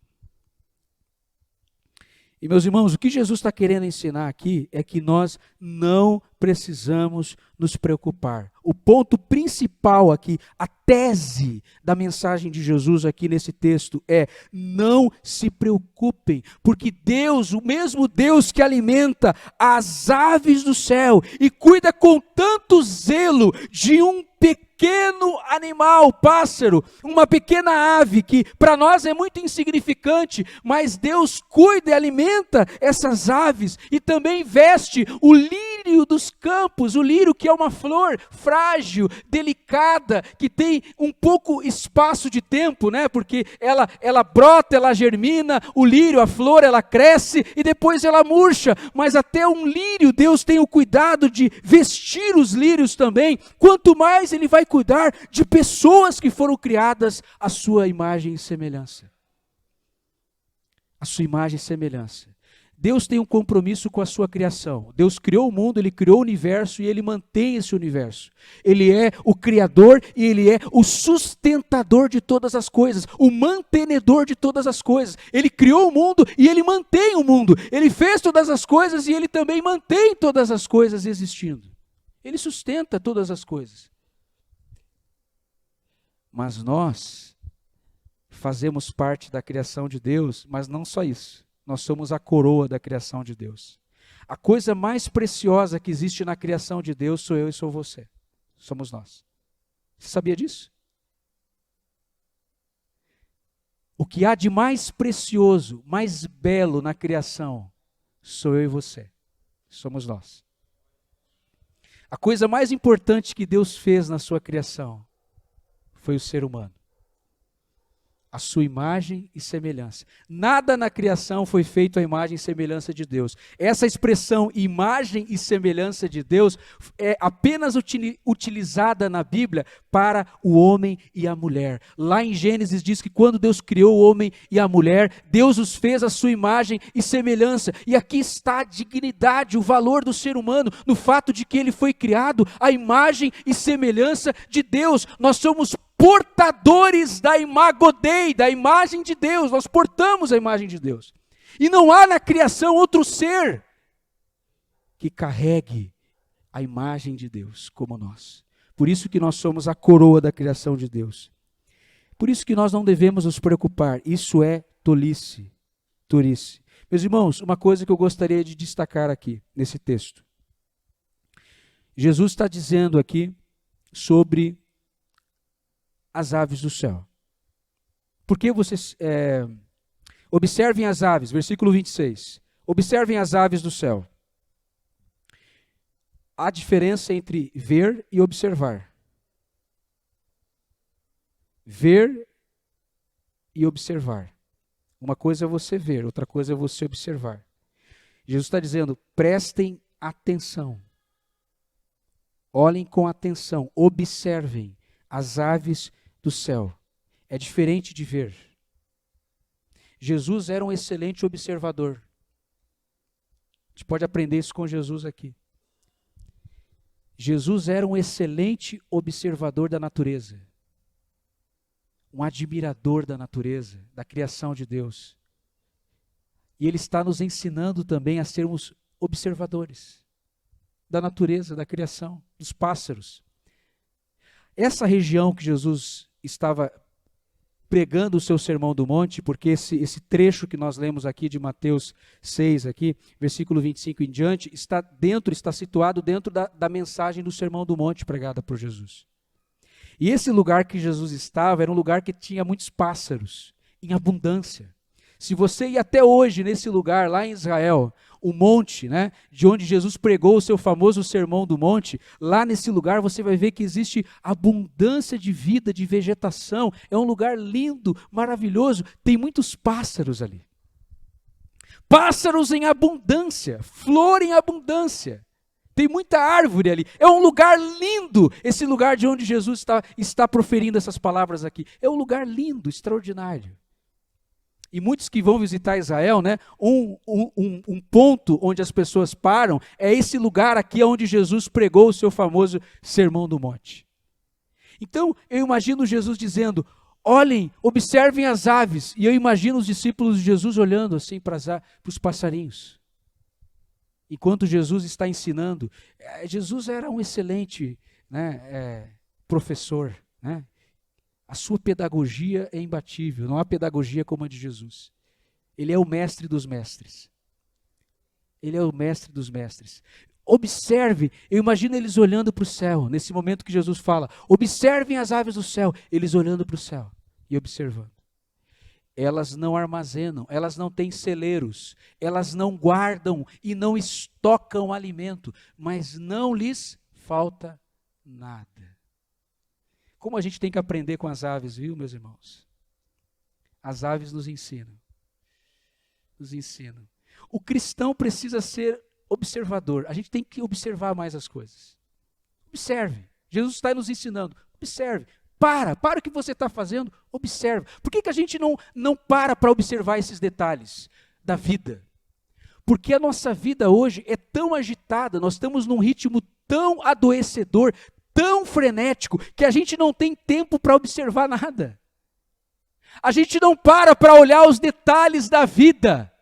[SPEAKER 1] E meus irmãos, o que Jesus está querendo ensinar aqui é que nós não precisamos nos preocupar. O ponto principal aqui, a tese da mensagem de Jesus aqui nesse texto é: não se preocupem, porque Deus, o mesmo Deus que alimenta as aves do céu e cuida com tanto zelo de um pequeno animal, pássaro, uma pequena ave que para nós é muito insignificante, mas Deus cuida e alimenta essas aves e também veste o lírio dos campos, o lírio que é uma flor frágil, delicada, que tem um pouco espaço de tempo, né? Porque ela brota, ela germina, o lírio, a flor, ela cresce e depois ela murcha, mas até um lírio Deus tem o cuidado de vestir os lírios também, quanto mais Ele vai cuidar de pessoas que foram criadas à sua imagem e semelhança. A sua imagem e semelhança. Deus tem um compromisso com a sua criação. Deus criou o mundo, Ele criou o universo e Ele mantém esse universo. Ele é o criador e Ele é o sustentador de todas as coisas, o mantenedor de todas as coisas. Ele criou o mundo e Ele mantém o mundo. Ele fez todas as coisas e Ele também mantém todas as coisas existindo. Ele sustenta todas as coisas. Mas nós fazemos parte da criação de Deus, mas não só isso. Nós somos a coroa da criação de Deus. A coisa mais preciosa que existe na criação de Deus sou eu e sou você. Somos nós. Você sabia disso? O que há de mais precioso, mais belo na criação, sou eu e você. Somos nós. A coisa mais importante que Deus fez na sua criação foi o ser humano. A sua imagem e semelhança. Nada na criação foi feito à imagem e semelhança de Deus. Essa expressão imagem e semelhança de Deus é apenas utilizada na Bíblia para o homem e a mulher. Lá em Gênesis diz que quando Deus criou o homem e a mulher, Deus os fez à sua imagem e semelhança. E aqui está a dignidade, o valor do ser humano, no fato de que ele foi criado à imagem e semelhança de Deus. Nós somos portadores da imago Dei, da imagem de Deus, nós portamos a imagem de Deus. E não há na criação outro ser que carregue a imagem de Deus como nós. Por isso que nós somos a coroa da criação de Deus. Por isso que nós não devemos nos preocupar, isso é tolice. Meus irmãos, uma coisa que eu gostaria de destacar aqui, nesse texto. Jesus está dizendo aqui sobre as aves do céu. Porque vocês observem as aves, versículo 26. Observem as aves do céu. Há diferença entre ver e observar. Ver e observar. Uma coisa é você ver, outra coisa é você observar. Jesus está dizendo, prestem atenção. Olhem com atenção, observem as aves do céu. É diferente de ver. Jesus era um excelente observador. A gente pode aprender isso com Jesus aqui. Jesus era um excelente observador da natureza. Um admirador da natureza, da criação de Deus. E Ele está nos ensinando também a sermos observadores da natureza, da criação, dos pássaros. Essa região que Jesus estava pregando o seu Sermão do Monte, porque esse trecho que nós lemos aqui de Mateus 6, aqui, versículo 25 em diante, está situado dentro da mensagem do Sermão do Monte pregada por Jesus. E esse lugar que Jesus estava era um lugar que tinha muitos pássaros, em abundância. Se você ir até hoje nesse lugar, lá em Israel, o monte, né, de onde Jesus pregou o seu famoso Sermão do Monte, lá nesse lugar você vai ver que existe abundância de vida, de vegetação, é um lugar lindo, maravilhoso, tem muitos pássaros ali. Pássaros em abundância, flor em abundância. Tem muita árvore ali. É um lugar lindo, esse lugar de onde Jesus está proferindo essas palavras aqui. É um lugar lindo, extraordinário. E muitos que vão visitar Israel, né, um ponto onde as pessoas param é esse lugar aqui onde Jesus pregou o seu famoso Sermão do Monte. Então, eu imagino Jesus dizendo, olhem, observem as aves. E eu imagino os discípulos de Jesus olhando assim para os passarinhos. Enquanto Jesus está ensinando, Jesus era um excelente, né, professor, né? A sua pedagogia é imbatível, não há pedagogia como a de Jesus. Ele é o mestre dos mestres. Ele é o mestre dos mestres. Observe, eu imagino eles olhando para o céu, nesse momento que Jesus fala, observem as aves do céu, eles olhando para o céu e observando. Elas não armazenam, elas não têm celeiros, elas não guardam e não estocam alimento, mas não lhes falta nada. Como a gente tem que aprender com as aves, viu, meus irmãos? As aves nos ensinam. Nos ensinam. O cristão precisa ser observador, a gente tem que observar mais as coisas. Observe, Jesus está nos ensinando, observe. Para o que você está fazendo, observa. Por que a gente não para observar esses detalhes da vida? Porque a nossa vida hoje é tão agitada, nós estamos num ritmo tão adoecedor, tão frenético, que a gente não tem tempo para observar nada. A gente não para olhar os detalhes da vida.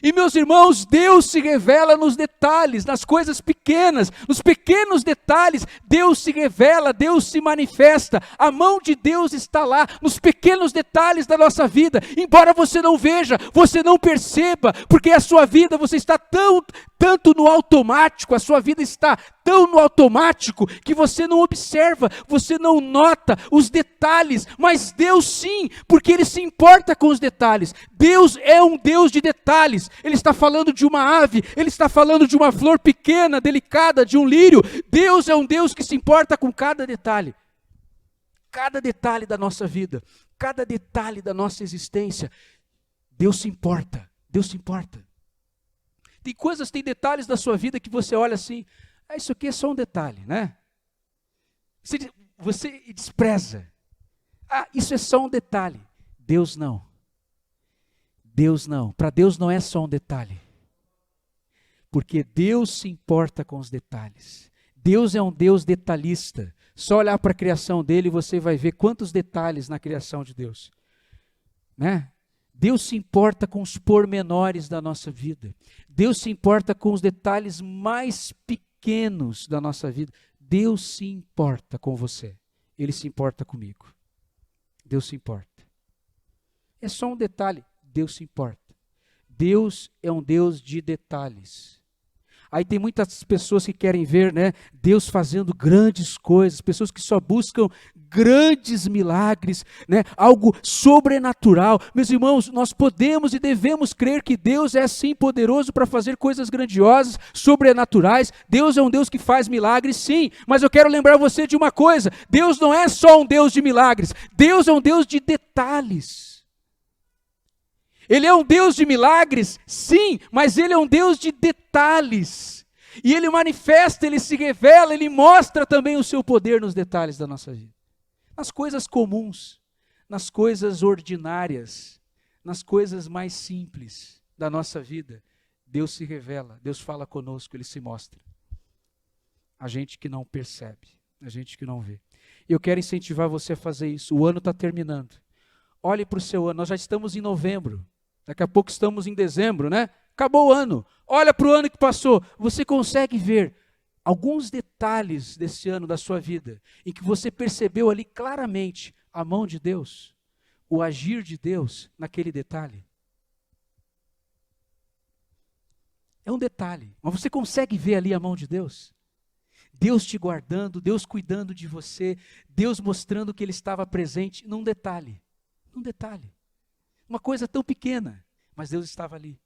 [SPEAKER 1] E meus irmãos, Deus se revela nos detalhes, nas coisas pequenas, nos pequenos detalhes, Deus se revela, Deus se manifesta, a mão de Deus está lá, nos pequenos detalhes da nossa vida, embora você não veja, você não perceba, porque a sua vida, você está tanto no automático, a sua vida está tão no automático, que você não observa, você não nota os detalhes, mas Deus sim, porque Ele se importa com os detalhes. Deus é um Deus de detalhes. Ele está falando de uma ave, Ele está falando de uma flor pequena, delicada, de um lírio. Deus é um Deus que se importa com cada detalhe. Cada detalhe da nossa vida, cada detalhe da nossa existência. Deus se importa, Deus se importa. Tem detalhes da sua vida que você olha assim, isso aqui é só um detalhe, né? Você despreza. Isso é só um detalhe. Deus não. Deus não. Para Deus não é só um detalhe. Porque Deus se importa com os detalhes. Deus é um Deus detalhista. Só olhar para a criação dele, você vai ver quantos detalhes na criação de Deus. Né? Deus se importa com os pormenores da nossa vida. Deus se importa com os detalhes mais pequenos da nossa vida. Deus se importa com você. Ele se importa comigo. Deus se importa. É só um detalhe. Deus se importa. Deus é um Deus de detalhes. Aí tem muitas pessoas que querem ver, né, Deus fazendo grandes coisas, pessoas que só buscam grandes milagres, né, algo sobrenatural. Meus irmãos, nós podemos e devemos crer que Deus é sim poderoso para fazer coisas grandiosas, sobrenaturais. Deus é um Deus que faz milagres, sim, mas eu quero lembrar você de uma coisa: Deus não é só um Deus de milagres, Deus é um Deus de detalhes. Ele é um Deus de milagres, sim, mas Ele é um Deus de detalhes. E Ele manifesta, Ele se revela, Ele mostra também o seu poder nos detalhes da nossa vida. Nas coisas comuns, nas coisas ordinárias, nas coisas mais simples da nossa vida, Deus se revela, Deus fala conosco, Ele se mostra. A gente que não percebe, a gente que não vê. Eu quero incentivar você a fazer isso. O ano está terminando. Olhe para o seu ano, nós já estamos em novembro. Daqui a pouco estamos em dezembro, né? Acabou o ano. Olha para o ano que passou. Você consegue ver alguns detalhes desse ano da sua vida, em que você percebeu ali claramente a mão de Deus, o agir de Deus naquele detalhe? É um detalhe, mas você consegue ver ali a mão de Deus? Deus te guardando, Deus cuidando de você, Deus mostrando que Ele estava presente num detalhe. Num detalhe. Uma coisa tão pequena, mas Deus estava ali,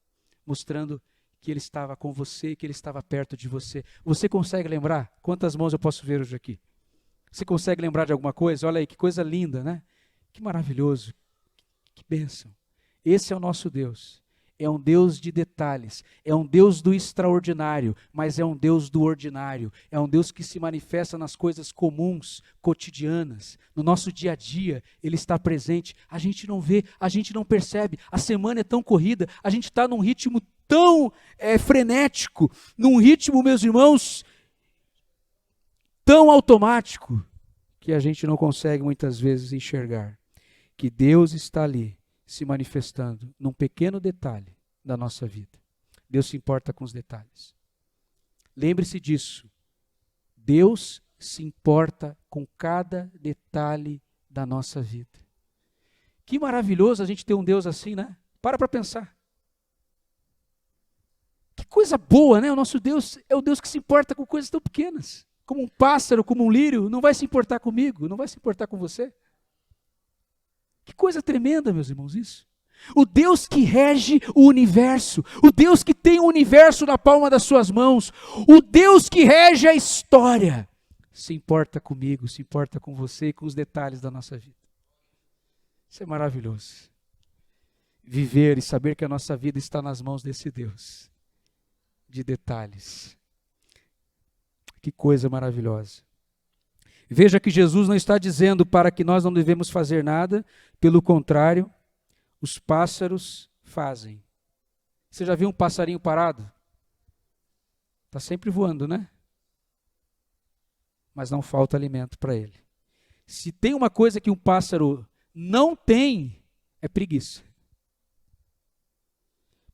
[SPEAKER 1] mostrando que Ele estava com você, que Ele estava perto de você. Você consegue lembrar? Quantas mãos eu posso ver hoje aqui? Você consegue lembrar de alguma coisa? Olha aí, que coisa linda, né? Que maravilhoso, que bênção. Esse é o nosso Deus. É um Deus de detalhes, é um Deus do extraordinário, mas é um Deus do ordinário. É um Deus que se manifesta nas coisas comuns, cotidianas. No nosso dia a dia, Ele está presente. A gente não vê, a gente não percebe. A semana é tão corrida, a gente está num ritmo tão frenético, num ritmo, meus irmãos, tão automático, que a gente não consegue muitas vezes enxergar que Deus está ali, se manifestando num pequeno detalhe da nossa vida. Deus se importa com os detalhes. Lembre-se disso. Deus se importa com cada detalhe da nossa vida. Que maravilhoso a gente ter um Deus assim, né? Para pensar. Que coisa boa, né? O nosso Deus é o Deus que se importa com coisas tão pequenas. Como um pássaro, como um lírio, não vai se importar comigo, não vai se importar com você. Que coisa tremenda, meus irmãos, isso. O Deus que rege o universo, o Deus que tem o universo na palma das suas mãos, o Deus que rege a história, se importa comigo, se importa com você e com os detalhes da nossa vida. Isso é maravilhoso. Viver e saber que a nossa vida está nas mãos desse Deus, de detalhes. Que coisa maravilhosa. Veja que Jesus não está dizendo para que nós não devemos fazer nada, pelo contrário, os pássaros fazem. Você já viu um passarinho parado? Está sempre voando, né? Mas não falta alimento para ele. Se tem uma coisa que um pássaro não tem, é preguiça.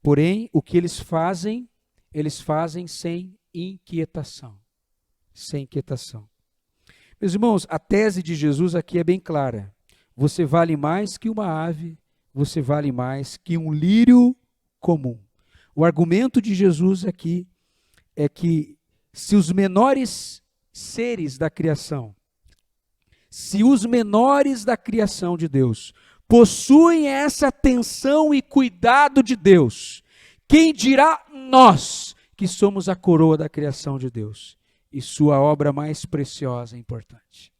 [SPEAKER 1] Porém, o que eles fazem sem inquietação. Sem inquietação. Meus irmãos, a tese de Jesus aqui é bem clara. Você vale mais que uma ave, você vale mais que um lírio comum. O argumento de Jesus aqui é que se os menores seres da criação, se os menores da criação de Deus possuem essa atenção e cuidado de Deus, quem dirá nós que somos a coroa da criação de Deus? E sua obra mais preciosa e importante.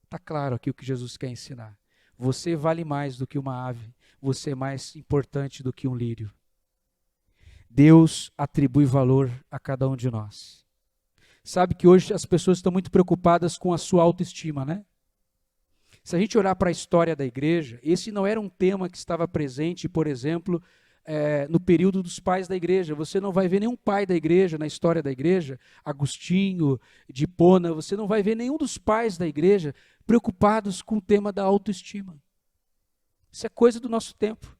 [SPEAKER 1] Está claro aqui o que Jesus quer ensinar. Você vale mais do que uma ave, você é mais importante do que um lírio. Deus atribui valor a cada um de nós. Sabe que hoje as pessoas estão muito preocupadas com a sua autoestima, né? Se a gente olhar para a história da igreja, esse não era um tema que estava presente, por exemplo, no período dos pais da igreja. Você não vai ver nenhum pai da igreja, na história da igreja, Agostinho, de Hipona, você não vai ver nenhum dos pais da igreja preocupados com o tema da autoestima. Isso é coisa do nosso tempo.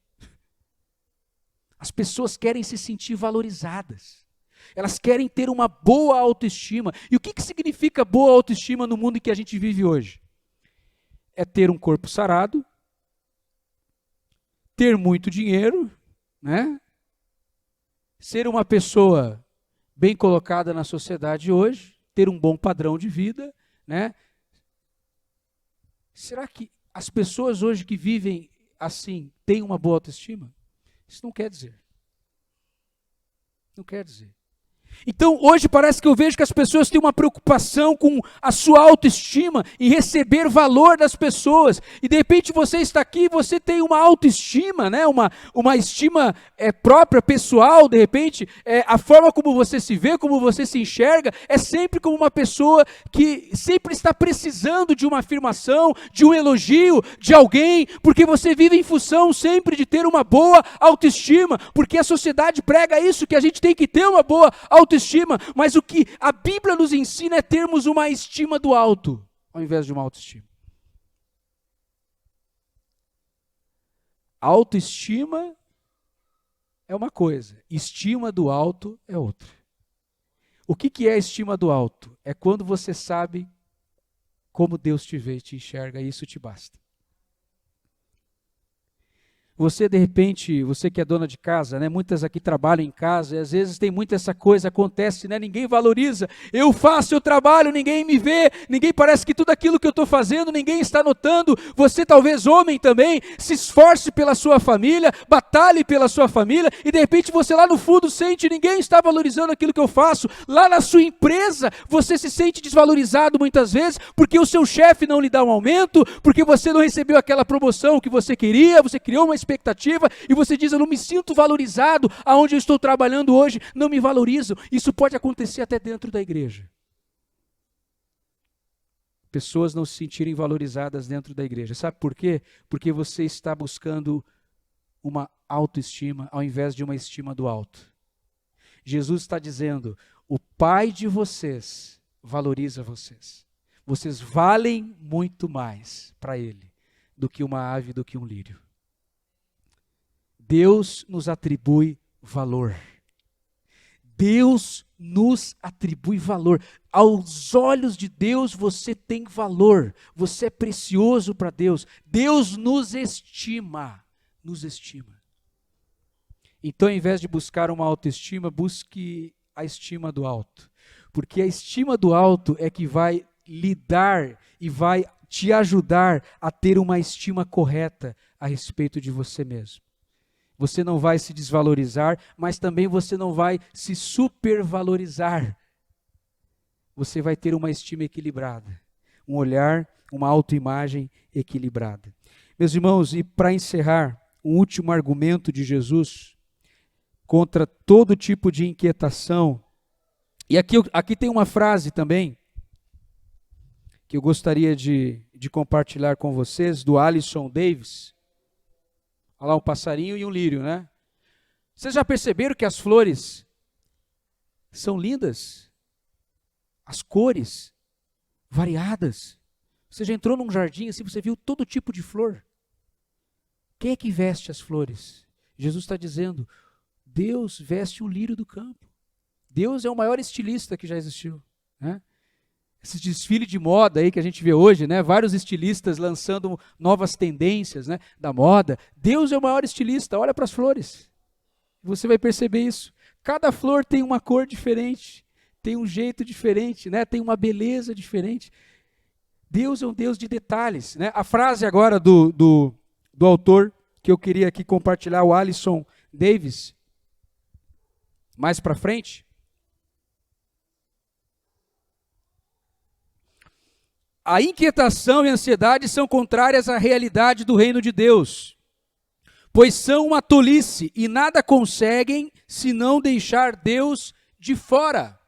[SPEAKER 1] As pessoas querem se sentir valorizadas. Elas querem ter uma boa autoestima. E o que significa boa autoestima no mundo em que a gente vive hoje? É ter um corpo sarado, ter muito dinheiro, né? Ser uma pessoa bem colocada na sociedade hoje, ter um bom padrão de vida, né? Será que as pessoas hoje que vivem assim têm uma boa autoestima? Isso não quer dizer. Não quer dizer. Então, hoje parece que eu vejo que as pessoas têm uma preocupação com a sua autoestima e receber valor das pessoas. E de repente você está aqui, você tem uma autoestima, né? uma estima própria, pessoal, de repente, a forma como você se vê, como você se enxerga, é sempre como uma pessoa que sempre está precisando de uma afirmação, de um elogio, de alguém, porque você vive em função sempre de ter uma boa autoestima, porque a sociedade prega isso, que a gente tem que ter uma boa autoestima, mas o que a Bíblia nos ensina é termos uma estima do alto, ao invés de uma autoestima. Autoestima é uma coisa, estima do alto é outra. O que é a estima do alto? É quando você sabe como Deus te vê e te enxerga, e isso te basta. Você, de repente, você que é dona de casa, né? Muitas aqui trabalham em casa, e às vezes tem muita essa coisa, acontece, né? Ninguém valoriza. Eu faço, eu trabalho, ninguém me vê, ninguém parece que tudo aquilo que eu estou fazendo, ninguém está notando. Você, talvez homem também, se esforce pela sua família, batalhe pela sua família, e de repente você lá no fundo sente, ninguém está valorizando aquilo que eu faço. Lá na sua empresa, você se sente desvalorizado muitas vezes, porque o seu chefe não lhe dá um aumento, porque você não recebeu aquela promoção que você queria, você criou uma expectativa e você diz, eu não me sinto valorizado aonde eu estou trabalhando hoje, não me valorizam. Isso pode acontecer até dentro da igreja. Pessoas não se sentirem valorizadas dentro da igreja. Sabe por quê? Porque você está buscando uma autoestima ao invés de uma estima do alto. Jesus está dizendo, o Pai de vocês valoriza vocês. Vocês valem muito mais para Ele do que uma ave, do que um lírio. Deus nos atribui valor. Deus nos atribui valor. Aos olhos de Deus você tem valor. Você é precioso para Deus. Deus nos estima. Nos estima. Então, ao invés de buscar uma autoestima, busque a estima do alto. Porque a estima do alto é que vai lhe dar e vai te ajudar a ter uma estima correta a respeito de você mesmo. Você não vai se desvalorizar, mas também você não vai se supervalorizar. Você vai ter uma estima equilibrada, um olhar, uma autoimagem equilibrada. Meus irmãos, e para encerrar, um último argumento de Jesus contra todo tipo de inquietação. E aqui tem uma frase também, que eu gostaria de compartilhar com vocês, do Alisson Davis. Olha lá, um passarinho e um lírio, né? Vocês já perceberam que as flores são lindas? As cores variadas. Você já entrou num jardim assim, você viu todo tipo de flor. Quem é que veste as flores? Jesus está dizendo, Deus veste o lírio do campo. Deus é o maior estilista que já existiu, né? Esse desfile de moda aí que a gente vê hoje, né? Vários estilistas lançando novas tendências, né? Da moda. Deus é o maior estilista, olha para as flores. Você vai perceber isso. Cada flor tem uma cor diferente, tem um jeito diferente, né? Tem uma beleza diferente. Deus é um Deus de detalhes, né? A frase agora do autor que eu queria aqui compartilhar, o Alisson Davis, mais para frente. A inquietação e a ansiedade são contrárias à realidade do reino de Deus, pois são uma tolice e nada conseguem se não deixar Deus de fora.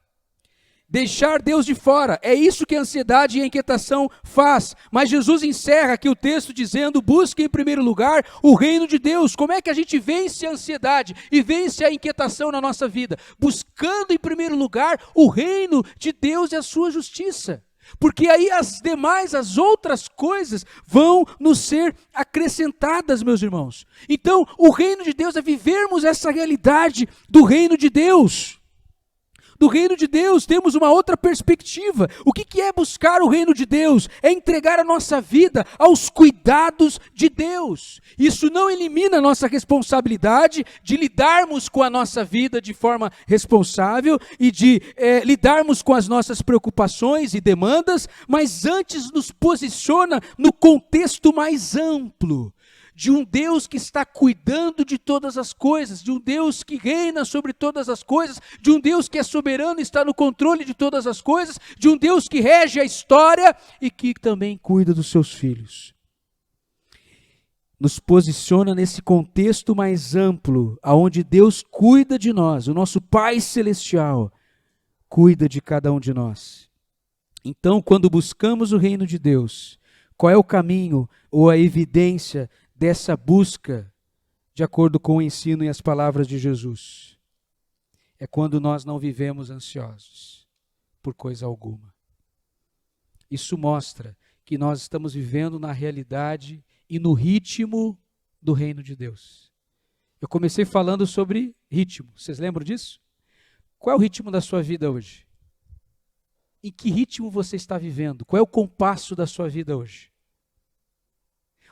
[SPEAKER 1] Deixar Deus de fora, é isso que a ansiedade e a inquietação faz. Mas Jesus encerra aqui o texto dizendo, busque em primeiro lugar o reino de Deus. Como é que a gente vence a ansiedade e vence a inquietação na nossa vida? Buscando em primeiro lugar o reino de Deus e a sua justiça. Porque aí as outras coisas vão nos ser acrescentadas, meus irmãos. Então, o reino de Deus é vivermos essa realidade do reino de Deus. Do reino de Deus temos uma outra perspectiva. O que é buscar o reino de Deus? É entregar a nossa vida aos cuidados de Deus. Isso não elimina a nossa responsabilidade de lidarmos com a nossa vida de forma responsável e de lidarmos com as nossas preocupações e demandas, mas antes nos posiciona no contexto mais amplo. De um Deus que está cuidando de todas as coisas, de um Deus que reina sobre todas as coisas, de um Deus que é soberano e está no controle de todas as coisas, de um Deus que rege a história e que também cuida dos seus filhos. Nos posiciona nesse contexto mais amplo, onde Deus cuida de nós, o nosso Pai Celestial cuida de cada um de nós. Então, quando buscamos o reino de Deus, qual é o caminho ou a evidência dessa busca, de acordo com o ensino e as palavras de Jesus? É quando nós não vivemos ansiosos por coisa alguma. Isso mostra que nós estamos vivendo na realidade e no ritmo do reino de Deus. Eu comecei falando sobre ritmo, vocês lembram disso? Qual é o ritmo da sua vida hoje? Em que ritmo você está vivendo? Qual é o compasso da sua vida hoje?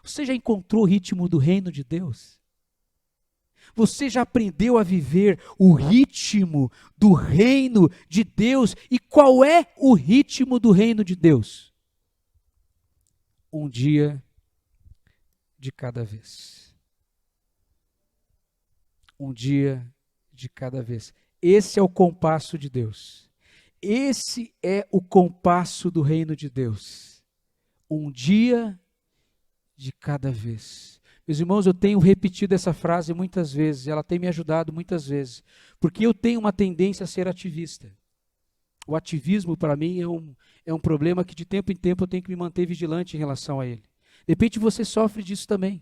[SPEAKER 1] Você já encontrou o ritmo do reino de Deus? Você já aprendeu a viver o ritmo do reino de Deus? E qual é o ritmo do reino de Deus? Um dia de cada vez. Um dia de cada vez. Esse é o compasso de Deus. Esse é o compasso do reino de Deus. Um dia de cada vez. Meus irmãos, eu tenho repetido essa frase muitas vezes, ela tem me ajudado muitas vezes, porque eu tenho uma tendência a ser ativista. O ativismo, para mim, é um problema que de tempo em tempo eu tenho que me manter vigilante em relação a ele. De repente você sofre disso também.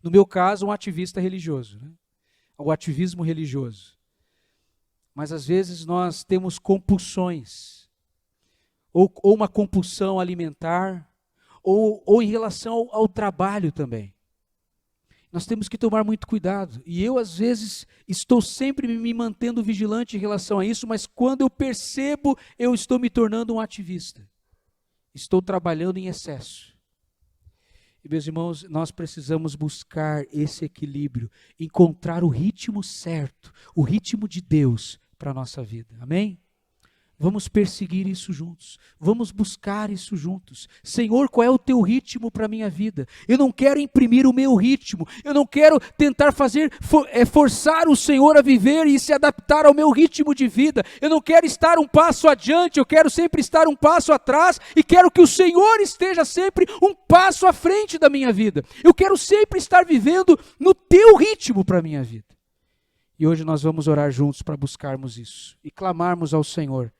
[SPEAKER 1] No meu caso, um ativista religioso, né? O ativismo religioso. Mas às vezes nós temos compulsões, ou uma compulsão alimentar, ou em relação ao trabalho também. Nós temos que tomar muito cuidado. E eu, às vezes, estou sempre me mantendo vigilante em relação a isso, mas quando eu percebo, eu estou me tornando um ativista. Estou trabalhando em excesso. E, meus irmãos, nós precisamos buscar esse equilíbrio, encontrar o ritmo certo, o ritmo de Deus para a nossa vida. Amém? Vamos perseguir isso juntos, vamos buscar isso juntos. Senhor, qual é o teu ritmo para a minha vida? Eu não quero imprimir o meu ritmo, eu não quero tentar forçar o Senhor a viver e se adaptar ao meu ritmo de vida. Eu não quero estar um passo adiante, eu quero sempre estar um passo atrás e quero que o Senhor esteja sempre um passo à frente da minha vida. Eu quero sempre estar vivendo no teu ritmo para a minha vida. E hoje nós vamos orar juntos para buscarmos isso e clamarmos ao Senhor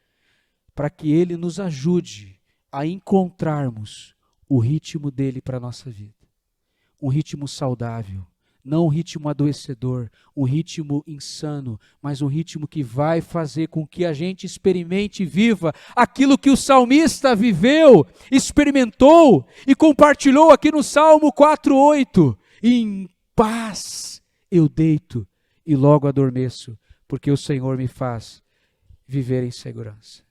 [SPEAKER 1] para que Ele nos ajude a encontrarmos o ritmo dEle para a nossa vida. Um ritmo saudável, não um ritmo adoecedor, um ritmo insano, mas um ritmo que vai fazer com que a gente experimente e viva aquilo que o salmista viveu, experimentou e compartilhou aqui no Salmo 4:8. Em paz eu deito e logo adormeço, porque o Senhor me faz viver em segurança.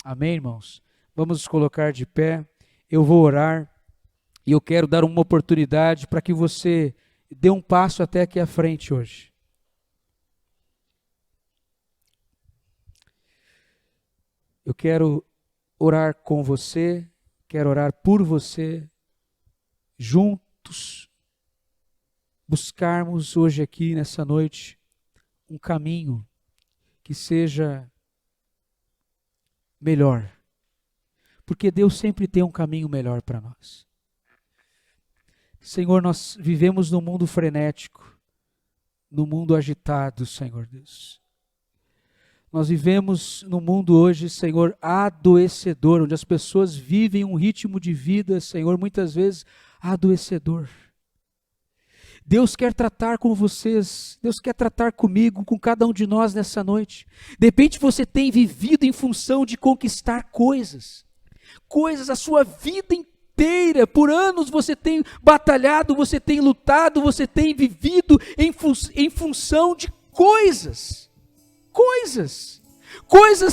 [SPEAKER 1] Amém, irmãos? Vamos nos colocar de pé, eu vou orar e eu quero dar uma oportunidade para que você dê um passo até aqui à frente hoje. Eu quero orar com você, quero orar por você, juntos, buscarmos hoje aqui nessa noite um caminho que seja melhor, porque Deus sempre tem um caminho melhor para nós. Senhor, nós vivemos num mundo frenético, num mundo agitado, Senhor Deus. Nós vivemos num mundo hoje, Senhor, adoecedor, onde as pessoas vivem um ritmo de vida, Senhor, muitas vezes adoecedor. Deus quer tratar com vocês, Deus quer tratar comigo, com cada um de nós nessa noite. De repente você tem vivido em função de conquistar coisas, a sua vida inteira, por anos você tem batalhado, você tem lutado, você tem vivido em função de coisas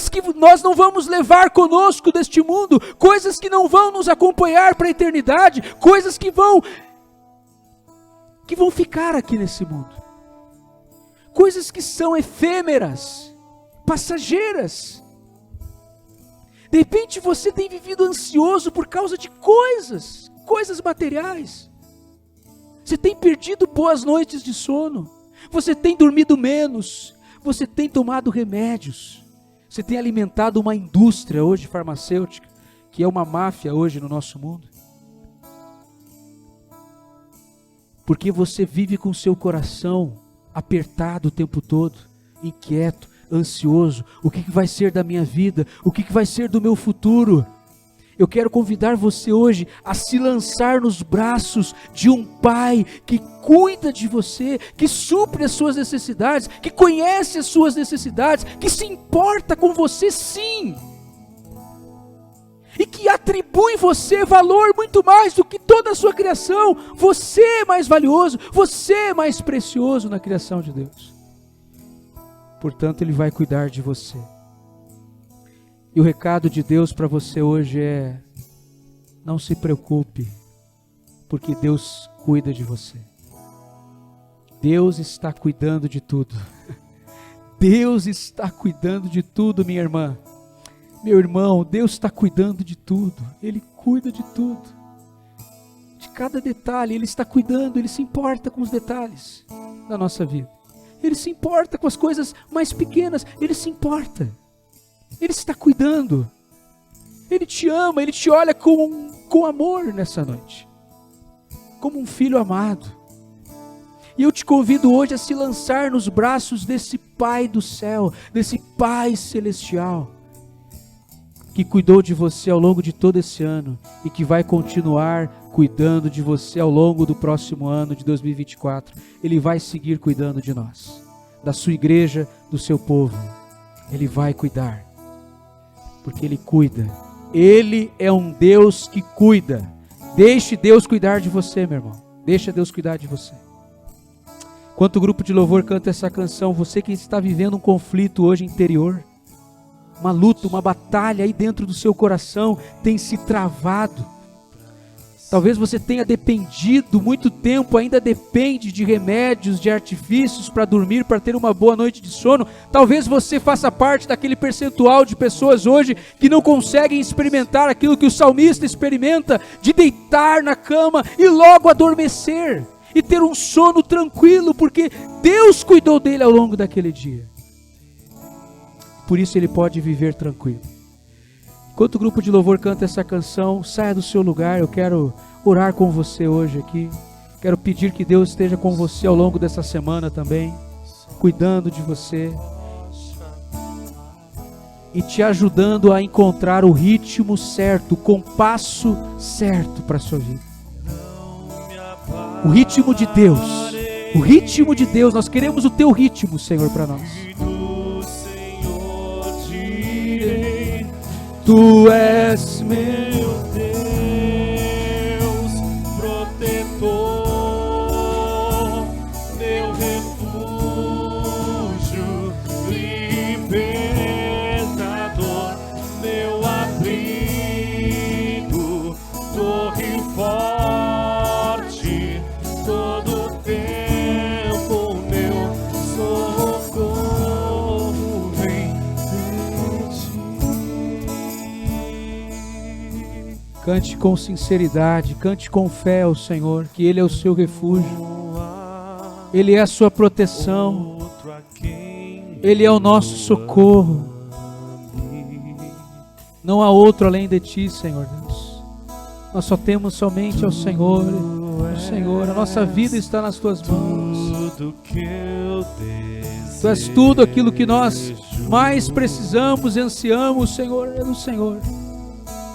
[SPEAKER 1] que nós não vamos levar conosco deste mundo, coisas que não vão nos acompanhar para a eternidade, coisas que vão ficar aqui nesse mundo. Coisas que são efêmeras, passageiras. De repente você tem vivido ansioso por causa de coisas materiais. Você tem perdido boas noites de sono, você tem dormido menos, você tem tomado remédios, você tem alimentado uma indústria hoje farmacêutica, que é uma máfia hoje no nosso mundo. Porque você vive com o seu coração apertado o tempo todo, inquieto, ansioso. O que vai ser da minha vida? O que vai ser do meu futuro? Eu quero convidar você hoje a se lançar nos braços de um Pai que cuida de você, que supre as suas necessidades, que conhece as suas necessidades, que se importa com você sim. E que atribui você valor muito mais do que toda a sua criação. Você é mais valioso, você é mais precioso na criação de Deus. Portanto, Ele vai cuidar de você. E o recado de Deus para você hoje é: não se preocupe, porque Deus cuida de você. Deus está cuidando de tudo. Deus está cuidando de tudo, minha irmã. Meu irmão, Deus está cuidando de tudo. Ele cuida de tudo. De cada detalhe, Ele está cuidando. Ele se importa com os detalhes da nossa vida. Ele se importa com as coisas mais pequenas. Ele se importa. Ele está cuidando. Ele te ama. Ele te olha com amor nessa noite. Como um filho amado. E eu te convido hoje a se lançar nos braços desse Pai do céu, desse Pai celestial, que cuidou de você ao longo de todo esse ano e que vai continuar cuidando de você ao longo do próximo ano de 2024. Ele vai seguir cuidando de nós, da sua igreja, do seu povo. Ele vai cuidar, porque Ele cuida. Ele é um Deus que cuida. Deixe Deus cuidar de você, meu irmão. Deixa Deus cuidar de você. Enquanto o grupo de louvor canta essa canção, você que está vivendo um conflito hoje interior, uma luta, uma batalha aí dentro do seu coração tem se travado. Talvez você tenha dependido muito tempo, ainda depende de remédios, de artifícios para dormir, para ter uma boa noite de sono. Talvez você faça parte daquele percentual de pessoas hoje que não conseguem experimentar aquilo que o salmista experimenta, de deitar na cama e logo adormecer. E ter um sono tranquilo, porque Deus cuidou dele ao longo daquele dia. Por isso ele pode viver tranquilo. Enquanto o grupo de louvor canta essa canção, saia do seu lugar. Eu quero orar com você hoje aqui. Quero pedir que Deus esteja com você ao longo dessa semana também, cuidando de você e te ajudando a encontrar o ritmo certo, o compasso certo para a sua vida. O ritmo de Deus, o ritmo de Deus, nós queremos o teu ritmo, Senhor, para nós. Tu és meu
[SPEAKER 2] Deus, protetor, meu refúgio, libertador, meu abrigo, torre forte, todo tempo meu socorro vem de ti.
[SPEAKER 1] Cante com sinceridade, cante com fé ao Senhor, que Ele é o seu refúgio, Ele é a sua proteção, Ele é o nosso socorro. Não há outro além de ti, Senhor Deus. Nós só temos somente ao Senhor, o Senhor. A nossa vida está nas tuas mãos. Tu és tudo aquilo que nós mais precisamos e ansiamos, Senhor. É do Senhor.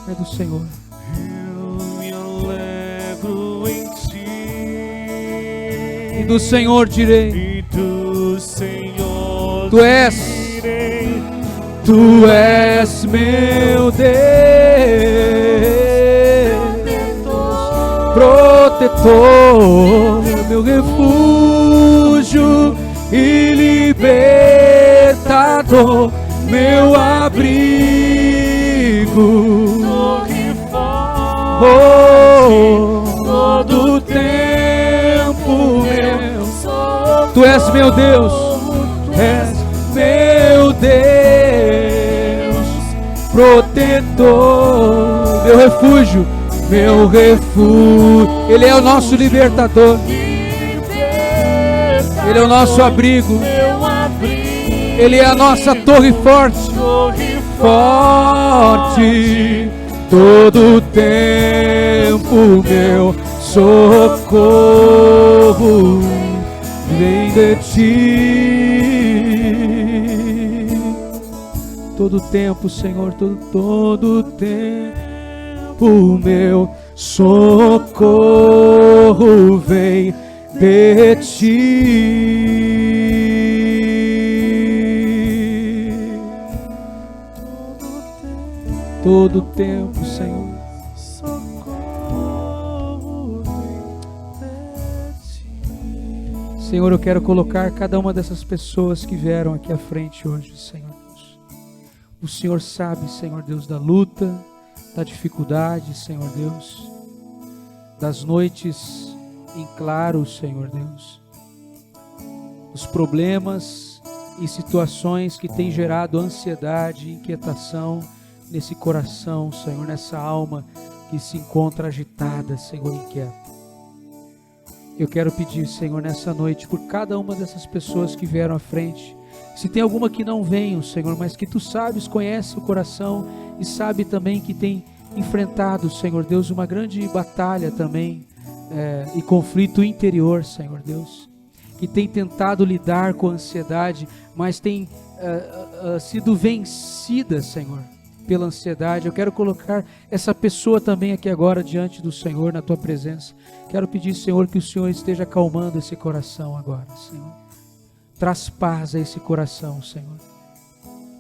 [SPEAKER 1] É do Senhor.
[SPEAKER 2] Eu me alegro em ti.
[SPEAKER 1] E do Senhor direi.
[SPEAKER 2] E do Senhor
[SPEAKER 1] Tu és.
[SPEAKER 2] direi.
[SPEAKER 1] Tu és meu Deus, protetor, meu refúgio e libertador, meu abrigo,
[SPEAKER 2] Torre
[SPEAKER 1] oh,
[SPEAKER 2] todo
[SPEAKER 1] tempo meu.
[SPEAKER 2] socorro.
[SPEAKER 1] Tu és meu Deus, és meu Deus, protetor, meu refúgio, Ele é o nosso libertador, Ele é o nosso abrigo,
[SPEAKER 2] Meu abrigo,
[SPEAKER 1] Ele é a nossa torre forte,
[SPEAKER 2] torre
[SPEAKER 1] forte, todo tempo meu socorro vem de ti. Todo tempo, Senhor, todo tempo meu socorro vem de ti. Todo tempo, Senhor,
[SPEAKER 2] socorro vem de ti.
[SPEAKER 1] Senhor, eu quero colocar cada uma dessas pessoas que vieram aqui à frente hoje, Senhor Deus. O Senhor sabe, Senhor Deus, da luta, da dificuldade, Senhor Deus, das noites em claro, Senhor Deus. os problemas e situações que têm gerado ansiedade, inquietação nesse coração, Senhor, nessa alma que se encontra agitada, Senhor, inquieta. Eu quero pedir, Senhor, nessa noite, por cada uma dessas pessoas que vieram à frente, se tem alguma que não venham, Senhor, mas que Tu sabes, conhece o coração e sabe também que tem enfrentado, Senhor Deus, uma grande batalha também e conflito interior, Senhor Deus, que tem tentado lidar com a ansiedade, mas tem sido vencida, Senhor, pela ansiedade. Eu quero colocar essa pessoa também aqui agora diante do Senhor, na Tua presença. Quero pedir, Senhor, que o Senhor esteja acalmando esse coração agora, Senhor. Traz paz a esse coração, Senhor,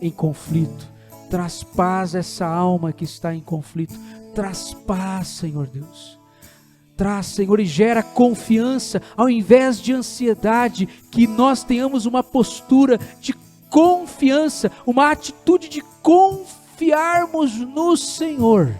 [SPEAKER 1] em conflito. Traz paz a essa alma que está em conflito. Traz paz, Senhor Deus. Traz, Senhor, e gera confiança, ao invés de ansiedade, que nós tenhamos uma postura de confiança, uma atitude de confiarmos no Senhor.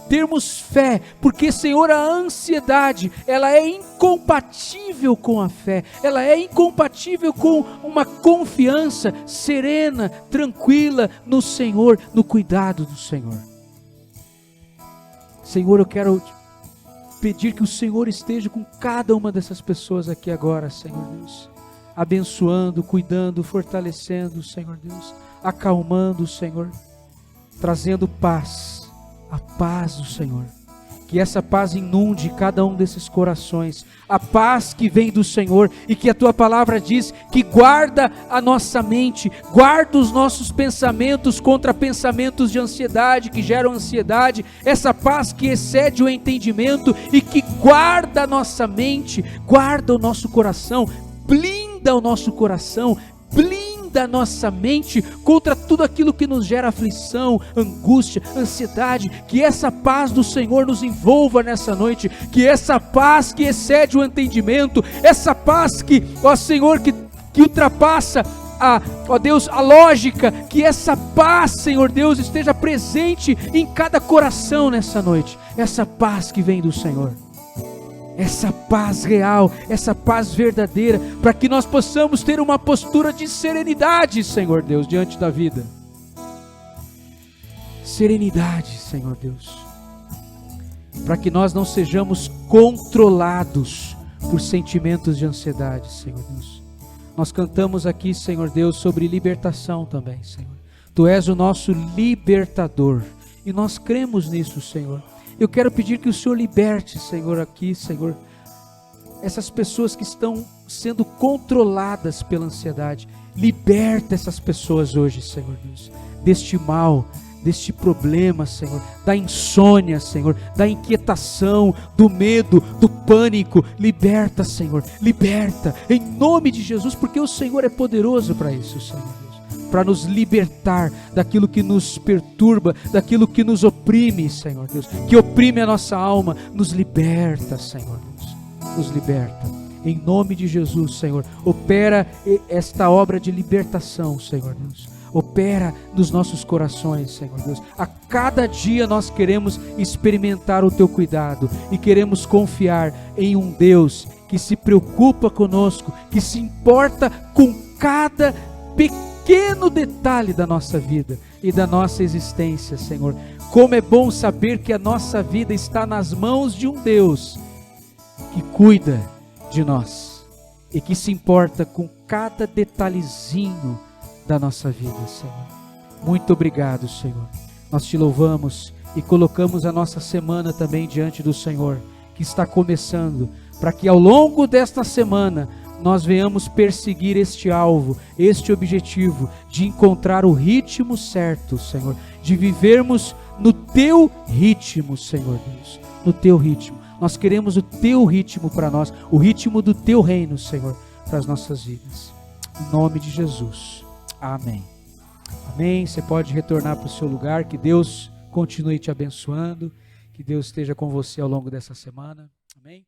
[SPEAKER 1] Termos fé, porque, Senhor, a ansiedade, ela é incompatível com a fé, ela é incompatível com uma confiança serena, tranquila no Senhor, no cuidado do Senhor. Senhor, eu quero pedir que o Senhor esteja com cada uma dessas pessoas aqui agora, Senhor Deus, abençoando, cuidando, fortalecendo, Senhor Deus, acalmando, Senhor, trazendo paz, a paz do Senhor. Que essa paz inunde cada um desses corações, a paz que vem do Senhor, e que a Tua palavra diz que guarda a nossa mente, guarda os nossos pensamentos contra pensamentos de ansiedade, que geram ansiedade, essa paz que excede o entendimento e que guarda a nossa mente, guarda o nosso coração, blinda o nosso coração, blinda a nossa mente contra tudo aquilo que nos gera aflição, angústia, ansiedade. Que essa paz do Senhor nos envolva nessa noite, que essa paz que excede o entendimento, essa paz que, ó Senhor, que ultrapassa ó Deus, a lógica, que essa paz, Senhor Deus, esteja presente em cada coração nessa noite, essa paz que vem do Senhor, essa paz real, essa paz verdadeira, para que nós possamos ter uma postura de serenidade, Senhor Deus, diante da vida. Serenidade, Senhor Deus, para que nós não sejamos controlados por sentimentos de ansiedade, Senhor Deus. Nós cantamos aqui, Senhor Deus, sobre libertação também, Senhor. Tu és o nosso libertador, e nós cremos nisso, Senhor. Eu quero pedir que o Senhor liberte, Senhor, aqui, Senhor, essas pessoas que estão sendo controladas pela ansiedade. Liberta essas pessoas hoje, Senhor Deus, deste mal, deste problema, Senhor, da insônia, Senhor, da inquietação, do medo, do pânico. Liberta, Senhor, liberta, em nome de Jesus, porque o Senhor é poderoso para isso, Senhor, para nos libertar daquilo que nos perturba, daquilo que nos oprime, Senhor Deus, que oprime a nossa alma. Nos liberta, Senhor Deus, nos liberta, em nome de Jesus, Senhor. Opera esta obra de libertação, Senhor Deus, opera nos nossos corações, Senhor Deus. A cada dia nós queremos experimentar o Teu cuidado e queremos confiar em um Deus que se preocupa conosco, que se importa com cada pequeno detalhe da nossa vida e da nossa existência, Senhor. Como é bom saber que a nossa vida está nas mãos de um Deus que cuida de nós e que se importa com cada detalhezinho da nossa vida, Senhor. Muito obrigado, Senhor. Nós Te louvamos e colocamos a nossa semana também diante do Senhor, que está começando, para que ao longo desta semana nós venhamos perseguir este alvo, este objetivo, de encontrar o ritmo certo, Senhor, de vivermos no Teu ritmo, Senhor Deus, no Teu ritmo. Nós queremos o Teu ritmo para nós, o ritmo do Teu reino, Senhor, para as nossas vidas. Em nome de Jesus. Amém. Amém. Você pode retornar para o seu lugar, que Deus continue te abençoando, que Deus esteja com você ao longo dessa semana. Amém.